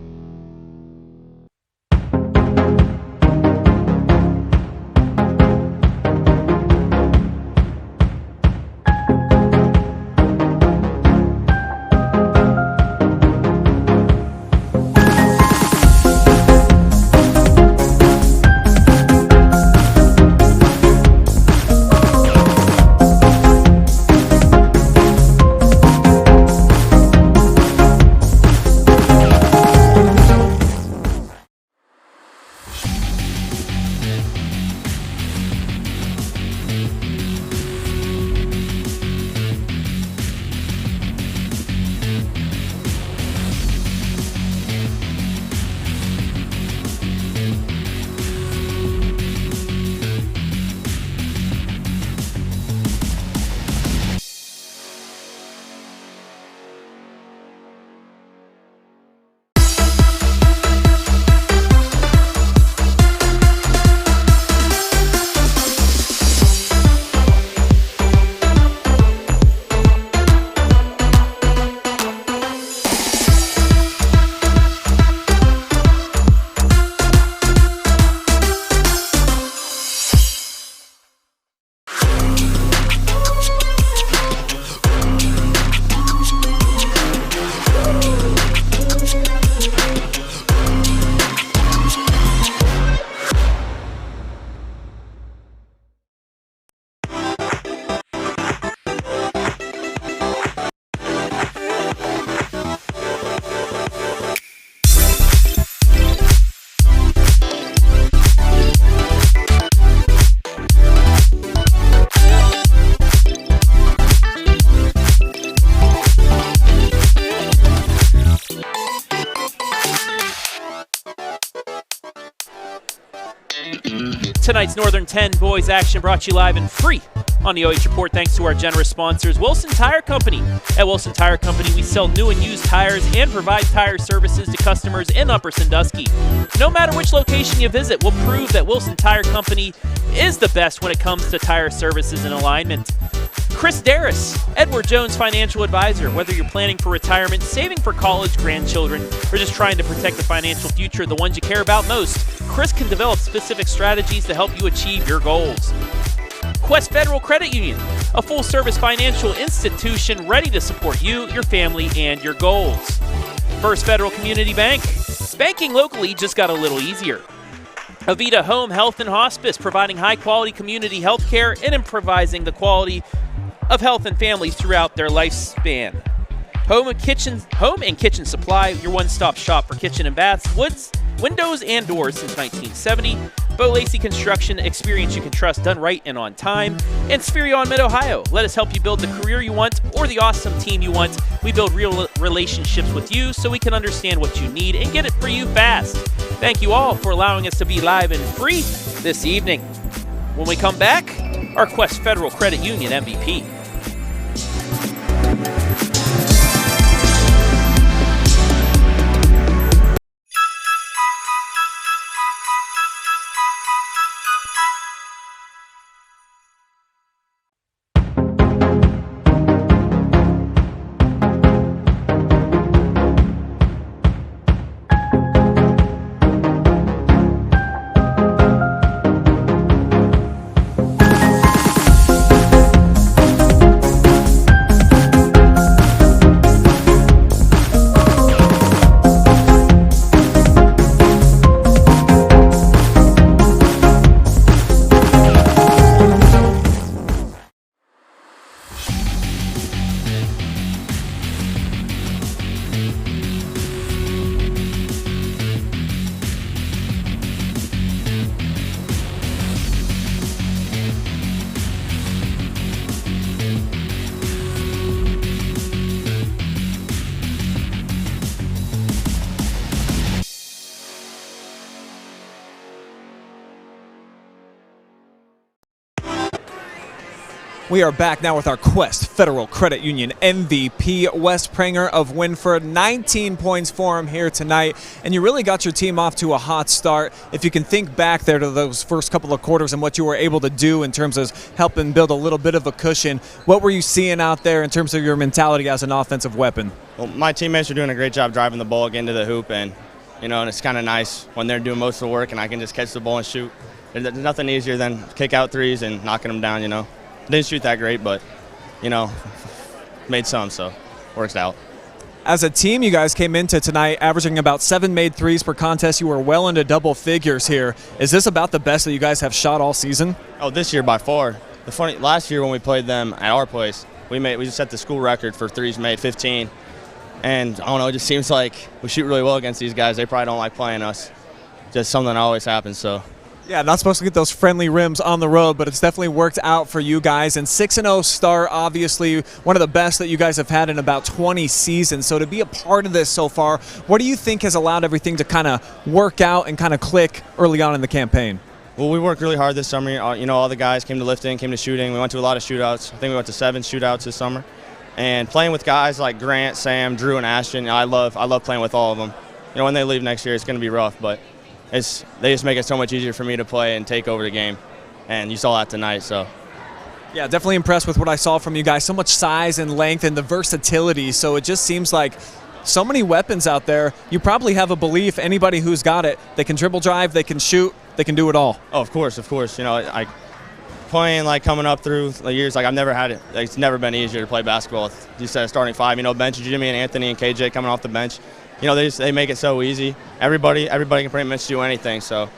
Tonight's Northern 10 boys action brought to you live and free on the OH Report thanks to our generous sponsors, Wilson Tire Company. At Wilson Tire Company, we sell new and used tires and provide tire services to customers in Upper Sandusky. No matter which location you visit, we'll prove that Wilson Tire Company is the best when it comes to tire services and alignment. Chris Daris, Edward Jones Financial Advisor. Whether you're planning for retirement, saving for college, grandchildren, or just trying to protect the financial future of the ones you care about most, Chris can develop specific strategies to help you achieve your goals. Quest Federal Credit Union, a full-service financial institution ready to support you, your family, and your goals. First Federal Community Bank, banking locally just got a little easier. Avita Home Health and Hospice, providing high-quality community health care and improvising the quality of health and families throughout their lifespan. Home and Kitchen Supply, your one-stop shop for kitchen and baths, woods, windows, and doors since 1970. Lacey Construction, experience you can trust, done right and on time. And Spherion Mid-Ohio, let us help you build the career you want or the awesome team you want. We build real relationships with you so we can understand what you need and get it for you fast. Thank you all for allowing us to be live and free this evening. When we come back, our Quest Federal Credit Union MVP. We are back now with our Quest Federal Credit Union MVP, Wes Prenger of Wynford. 19 points for him here tonight, and you really got your team off to a hot start. If you can think back there to those first couple of quarters and what you were able to do in terms of helping build a little bit of a cushion, what were you seeing out there in terms of your mentality as an offensive weapon? Well, my teammates are doing a great job driving the ball into the hoop, and and it's kind of nice when they're doing most of the work and I can just catch the ball and shoot. There's nothing easier than kick out threes and knocking them down, Didn't shoot that great, but, made some, so works out. As a team, you guys came into tonight averaging about 7 made threes per contest. You were well into double figures here. Is this about the best that you guys have shot all season? Oh, this year by far. Last year when we played them at our place, we just set the school record for threes made, 15. And I don't know, it just seems like we shoot really well against these guys. They probably don't like playing us. Just something that always happens, so. Yeah, not supposed to get those friendly rims on the road, but it's definitely worked out for you guys. And 6-0 start, obviously one of the best that you guys have had in about 20 seasons. So to be a part of this so far, what do you think has allowed everything to kind of work out and kind of click early on in the campaign? Well, we worked really hard this summer. All the guys came to lifting, came to shooting. We went to a lot of shootouts. I think we went to 7 shootouts this summer. And playing with guys like Grant, Sam, Drew, and Ashton, I love playing with all of them. When they leave next year, it's going to be rough, but they just make it so much easier for me to play and take over the game, and you saw that tonight. So, yeah, definitely impressed with what I saw from you guys. So much size and length and the versatility. So it just seems like so many weapons out there. You probably have a belief anybody who's got it, they can dribble drive, they can shoot, they can do it all. Oh, of course. I playing coming up through the years, I've never had it. It's never been easier to play basketball with, you said, starting 5. Bench Jimmy and Anthony and KJ coming off the bench. They make it so easy. Everybody can pretty much do anything. So,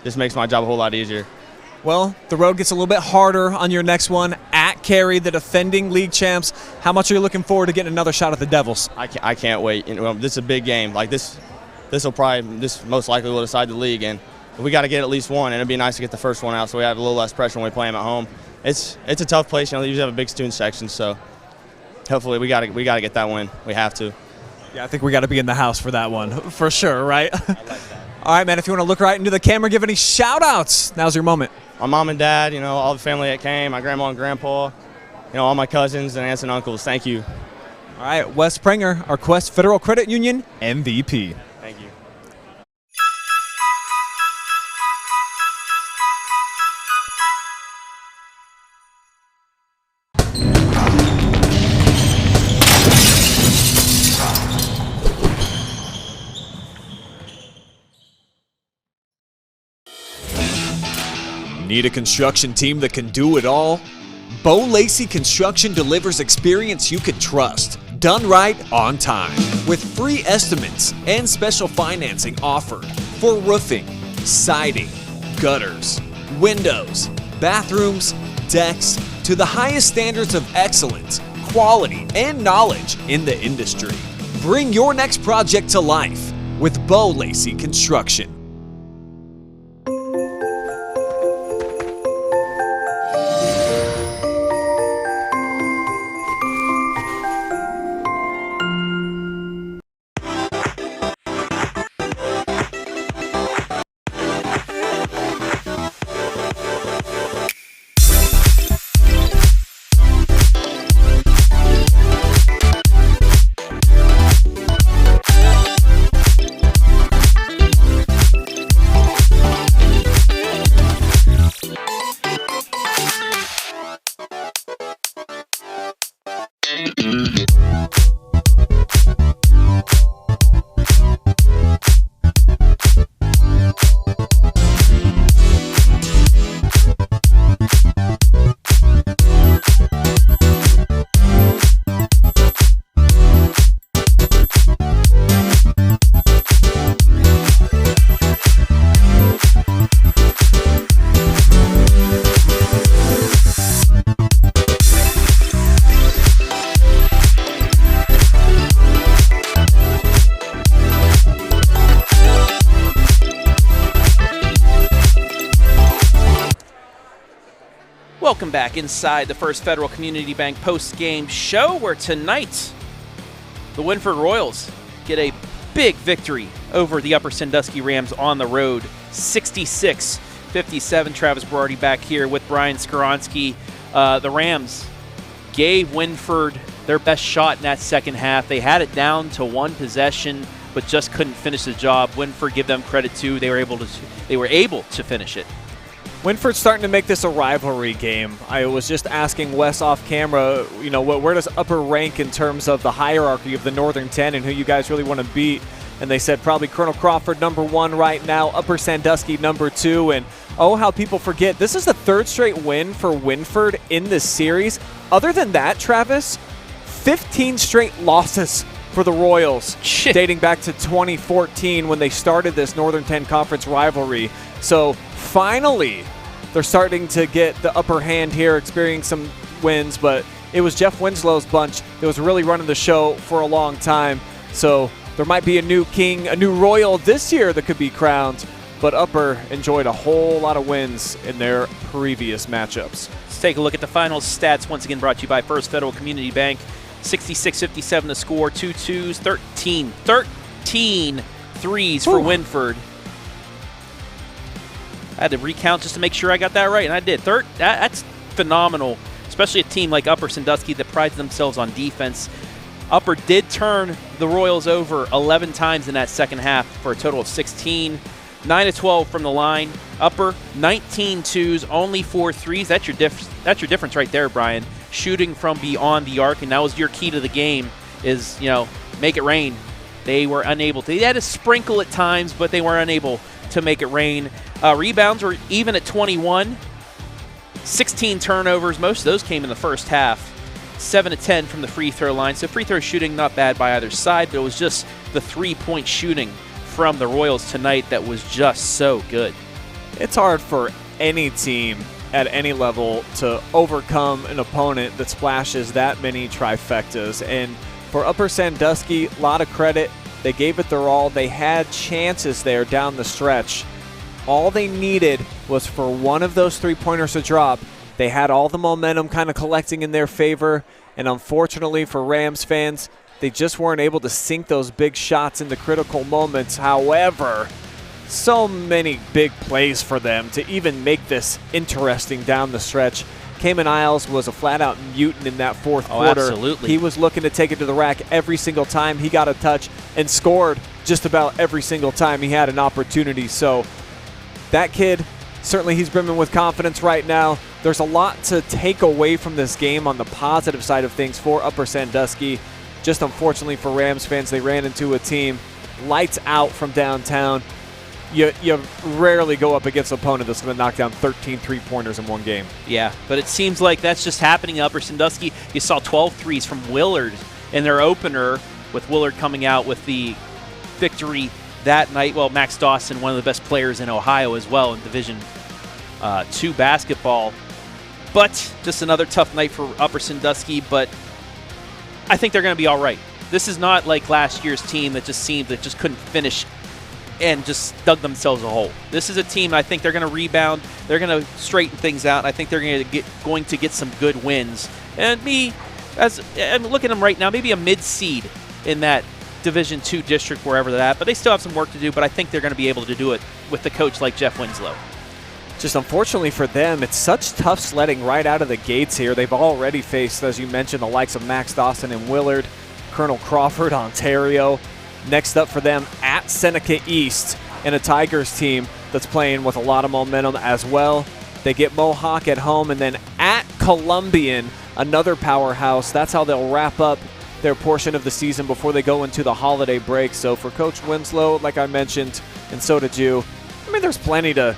this makes my job a whole lot easier. Well, the road gets a little bit harder on your next one at Cary, the defending league champs. How much are you looking forward to getting another shot at the Devils? I can't wait. This is a big game. This most likely will decide the league, and we got to get at least one. And it'd be nice to get the first one out, so we have a little less pressure when we play them at home. It's a tough place. They usually have a big student section, so hopefully we got to get that win. We have to. Yeah, I think we got to be in the house for that one, for sure, right? I like that. All right, man, if you want to look right into the camera, give any shout-outs, now's your moment. My mom and dad, all the family that came, my grandma and grandpa, all my cousins and aunts and uncles, thank you. All right, Wes Prenger, our Quest Federal Credit Union MVP. Need a construction team that can do it all? Bo Lacey Construction delivers experience you can trust, done right on time, with free estimates and special financing offered for roofing, siding, gutters, windows, bathrooms, decks, to the highest standards of excellence, quality, and knowledge in the industry. Bring your next project to life with Bo Lacey Construction. Welcome back inside the First Federal Community Bank post-game show, where tonight the Wynford Royals get a big victory over the Upper Sandusky Rams on the road, 66-57. Travis Berardi back here with Brian Skoronsky. The Rams gave Wynford their best shot in that second half. They had it down to one possession, but just couldn't finish the job. Wynford, give them credit too. They were able to finish it. Wynford's starting to make this a rivalry game. I was just asking Wes off camera, where does Upper rank in terms of the hierarchy of the Northern 10 and who you guys really want to beat? And they said probably Colonel Crawford #1 right now, Upper Sandusky #2, and oh, how people forget, this is the third straight win for Wynford in this series. Other than that, Travis, 15 straight losses for the Royals, dating back to 2014 when they started this Northern 10 Conference rivalry. So finally, they're starting to get the upper hand here, experiencing some wins, but it was Jeff Winslow's bunch that was really running the show for a long time. So there might be a new king, a new Royal this year that could be crowned, but Upper enjoyed a whole lot of wins in their previous matchups. Let's take a look at the final stats, once again brought to you by First Federal Community Bank. 66-57 to score, 2 twos, 13 threes for Wynford. I had to recount just to make sure I got that right, and I did. That's phenomenal, especially a team like Upper Sandusky that prides themselves on defense. Upper did turn the Royals over 11 times in that second half for a total of 16. 9-12 from the line. Upper, 19 twos, only 4 threes. That's your difference right there, Brian. Shooting from beyond the arc, and that was your key to the game, is, make it rain. They were unable to. They had to sprinkle at times, but they were unable to make it rain. Rebounds were even at 21. 16 turnovers. Most of those came in the first half. 7 of 10 from the free throw line. So free throw shooting not bad by either side, but it was just the three-point shooting from the Royals tonight that was just so good. It's hard for any team at any level to overcome an opponent that splashes that many trifectas. And for Upper Sandusky, a lot of credit. They gave it their all. They had chances there down the stretch. All they needed was for one of those three-pointers to drop. They had all the momentum kind of collecting in their favor, and unfortunately for Rams fans, they just weren't able to sink those big shots in the critical moments. However, so many big plays for them to even make this interesting down the stretch. Cayman Isles was a flat-out mutant in that fourth quarter. Absolutely. He was looking to take it to the rack every single time he got a touch and scored just about every single time he had an opportunity. So that kid, certainly he's brimming with confidence right now. There's a lot to take away from this game on the positive side of things for Upper Sandusky. Just unfortunately for Rams fans, they ran into a team lights out from downtown. you rarely go up against an opponent that's going to knock down 13 3-pointers in one game. Yeah, but it seems like that's just happening at Upper Sandusky. You saw 12 threes from Willard in their opener, with Willard coming out with the victory that night. Well, Max Dawson, one of the best players in Ohio as well in Division II basketball. But just another tough night for Upper Sandusky, but I think they're going to be all right. This is not like last year's team that just couldn't finish and just dug themselves a hole. This is a team I think they're going to rebound. They're going to straighten things out. And I think they're going to get some good wins. And I'm looking at them right now, maybe a mid-seed in that Division II district, wherever they're at. But they still have some work to do, but I think they're going to be able to do it with the coach like Jeff Winslow. Just unfortunately for them, it's such tough sledding right out of the gates here. They've already faced, as you mentioned, the likes of Max Dawson and Willard, Colonel Crawford, Ontario. Next up for them at Seneca East, and a Tigers team that's playing with a lot of momentum as well. They get Mohawk at home, and then at Columbian, another powerhouse. That's how they'll wrap up their portion of the season before they go into the holiday break. So for Coach Winslow, like I mentioned, and so did you, I mean, there's plenty to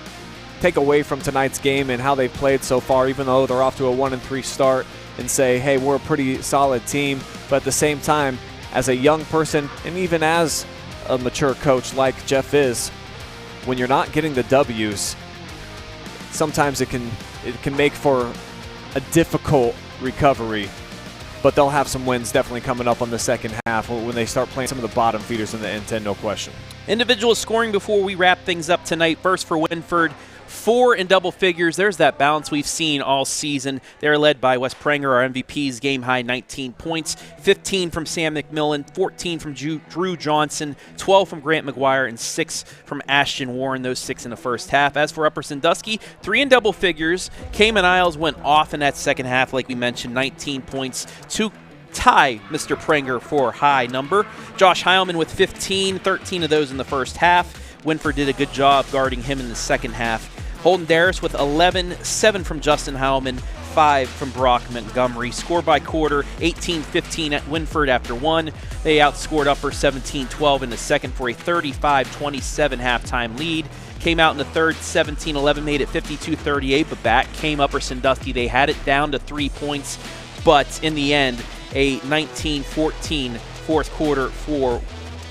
take away from tonight's game and how they've played so far, even though they're off to a 1-3 start, and say, hey, we're a pretty solid team. But at the same time, as a young person and even as a mature coach like Jeff is, when you're not getting the W's, sometimes it can make for a difficult recovery. But they'll have some wins definitely coming up on the second half when they start playing some of the bottom feeders in the N10, no question. Individual scoring before we wrap things up tonight. First for Wynford, 4 in double figures. There's that balance we've seen all season. They're led by Wes Prenger, our MVP's game-high 19 points, 15 from Sam McMillan, 14 from Drew Johnson, 12 from Grant McGuire, and 6 from Ashton Warren, those 6 in the first half. As for Upper Sandusky, 3 in double figures. Cayman Isles went off in that second half, like we mentioned, 19 points, 2 tie Mr. Prenger for high number. Josh Heilman with 15, 13 of those in the first half. Wynford did a good job guarding him in the second half. Holden Daris with 11, 7 from Justin Heilman, 5 from Brock Montgomery. Score by quarter, 18-15 at Wynford after 1. They outscored Upper 17-12 in the second for a 35-27 halftime lead. Came out in the third, 17-11, made it 52-38, but back came Upper Sandusky. They had it down to 3 points, but in the end, a 19-14 fourth quarter for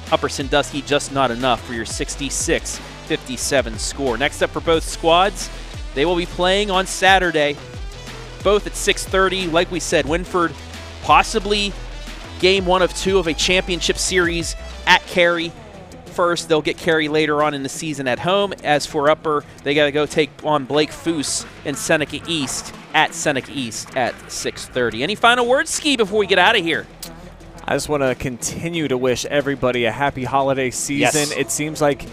Upper Sandusky, just not enough for your 66-57 score. Next up for both squads, they will be playing on Saturday, both at 6:30. Like we said, Wynford possibly game 1 of 2 of a championship series at Cary. First, they'll get Cary later on in the season at home. As for Upper, they got to go take on Blake Foose in Seneca East at 6:30. Any final words, Ski, before we get out of here? I just want to continue to wish everybody a happy holiday season. Yes. It seems like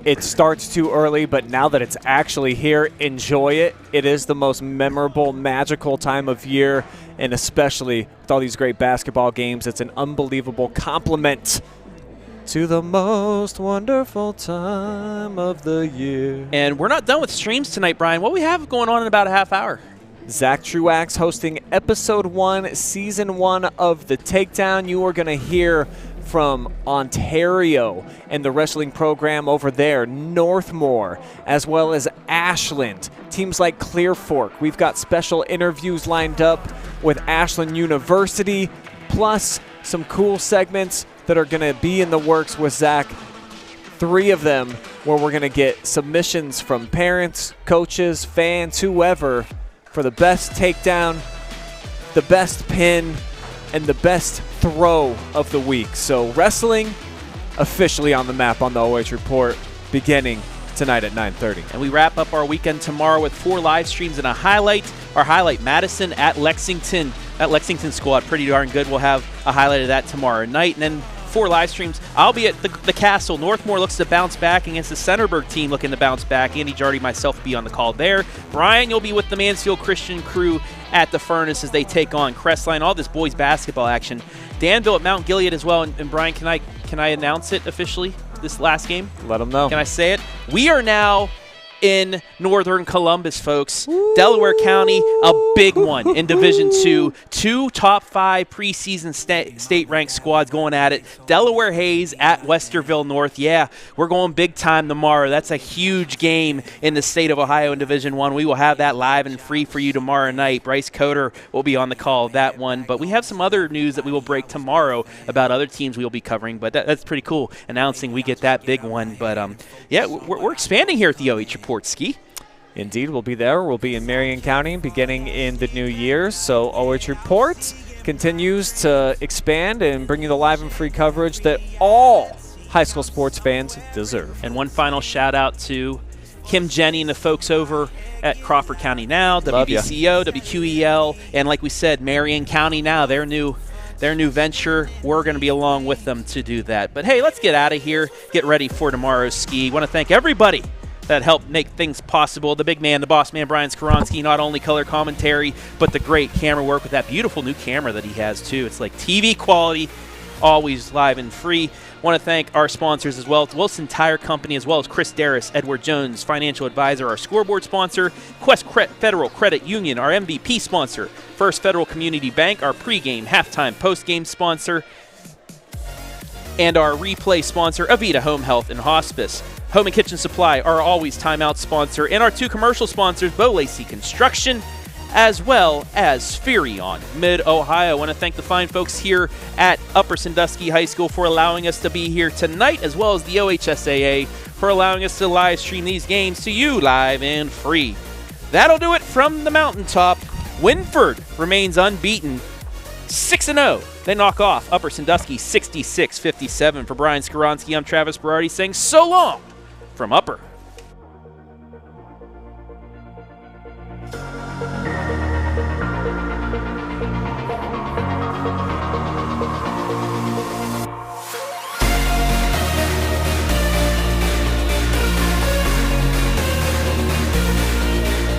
it starts too early, but now that it's actually here, enjoy it. It is the most memorable, magical time of year, and especially with all these great basketball games, it's an unbelievable compliment to the most wonderful time of the year. And we're not done with streams tonight, Brian. What do we have going on in about a half hour? Zach Truax hosting Episode 1, Season 1 of The Takedown. You are going to hear from Ontario and the wrestling program over there, Northmore, as well as Ashland. Teams like Clear Fork. We've got special interviews lined up with Ashland University, plus some cool segments that are going to be in the works with Zach. 3 of them where we're going to get submissions from parents, coaches, fans, whoever, for the best takedown, the best pin, and the best throw of the week. So wrestling officially on the map on the OH Report beginning tonight at 9:30. And we wrap up our weekend tomorrow with 4 live streams and a highlight. Our highlight, Madison at Lexington. That Lexington squad, pretty darn good. We'll have a highlight of that tomorrow night. And then 4 live streams. I'll be at the Castle. Northmore looks to bounce back against the Centerburg team looking to bounce back. Andy Jardy, myself, will be on the call there. Brian, you'll be with the Mansfield Christian crew at the Furnace as they take on Crestline. All this boys basketball action. Danville at Mount Gilead as well. And Brian, can I announce it officially, this last game? Let them know. Can I say it? We are now in northern Columbus, folks. Ooh. Delaware County, a big one in Division II. 2 top 5 preseason state-ranked squads going at it. Delaware Hayes at Westerville North. Yeah, we're going big time tomorrow. That's a huge game in the state of Ohio in Division I. We will have that live and free for you tomorrow night. Bryce Coder will be on the call of that one. But we have some other news that we will break tomorrow about other teams we will be covering. But that's pretty cool, announcing we get that big one. But, yeah, we're expanding here at the OH Report. Ski. Indeed, we'll be there. We'll be in Marion County beginning in the new year. So OH Report continues to expand and bring you the live and free coverage that all high school sports fans deserve. And one final shout out to Kim Jenny and the folks over at Crawford County Now, WBCO, WQEL, and like we said, Marion County Now, their new venture. We're going to be along with them to do that. But hey, let's get out of here. Get ready for tomorrow's ski. Want to thank everybody that helped make things possible. The big man, the boss man, Brian Skoronski, not only color commentary, but the great camera work with that beautiful new camera that he has, too. It's like TV quality, always live and free. Want to thank our sponsors as well. It's Wilson Tire Company, as well as Chris Daris, Edward Jones, financial advisor, our scoreboard sponsor, Quest Federal Credit Union, our MVP sponsor, First Federal Community Bank, our pregame, halftime, postgame sponsor, and our replay sponsor, Avita Home Health and Hospice. Home and Kitchen Supply, our always timeout sponsor, and our 2 commercial sponsors, Lacey Construction, as well as Spherion Mid-Ohio. I want to thank the fine folks here at Upper Sandusky High School for allowing us to be here tonight, as well as the OHSAA for allowing us to live stream these games to you live and free. That'll do it from the mountaintop. Wynford remains unbeaten, 6-0. They knock off Upper Sandusky 66-57. For Brian Skoronski, I'm Travis Berardi saying so long from Upper.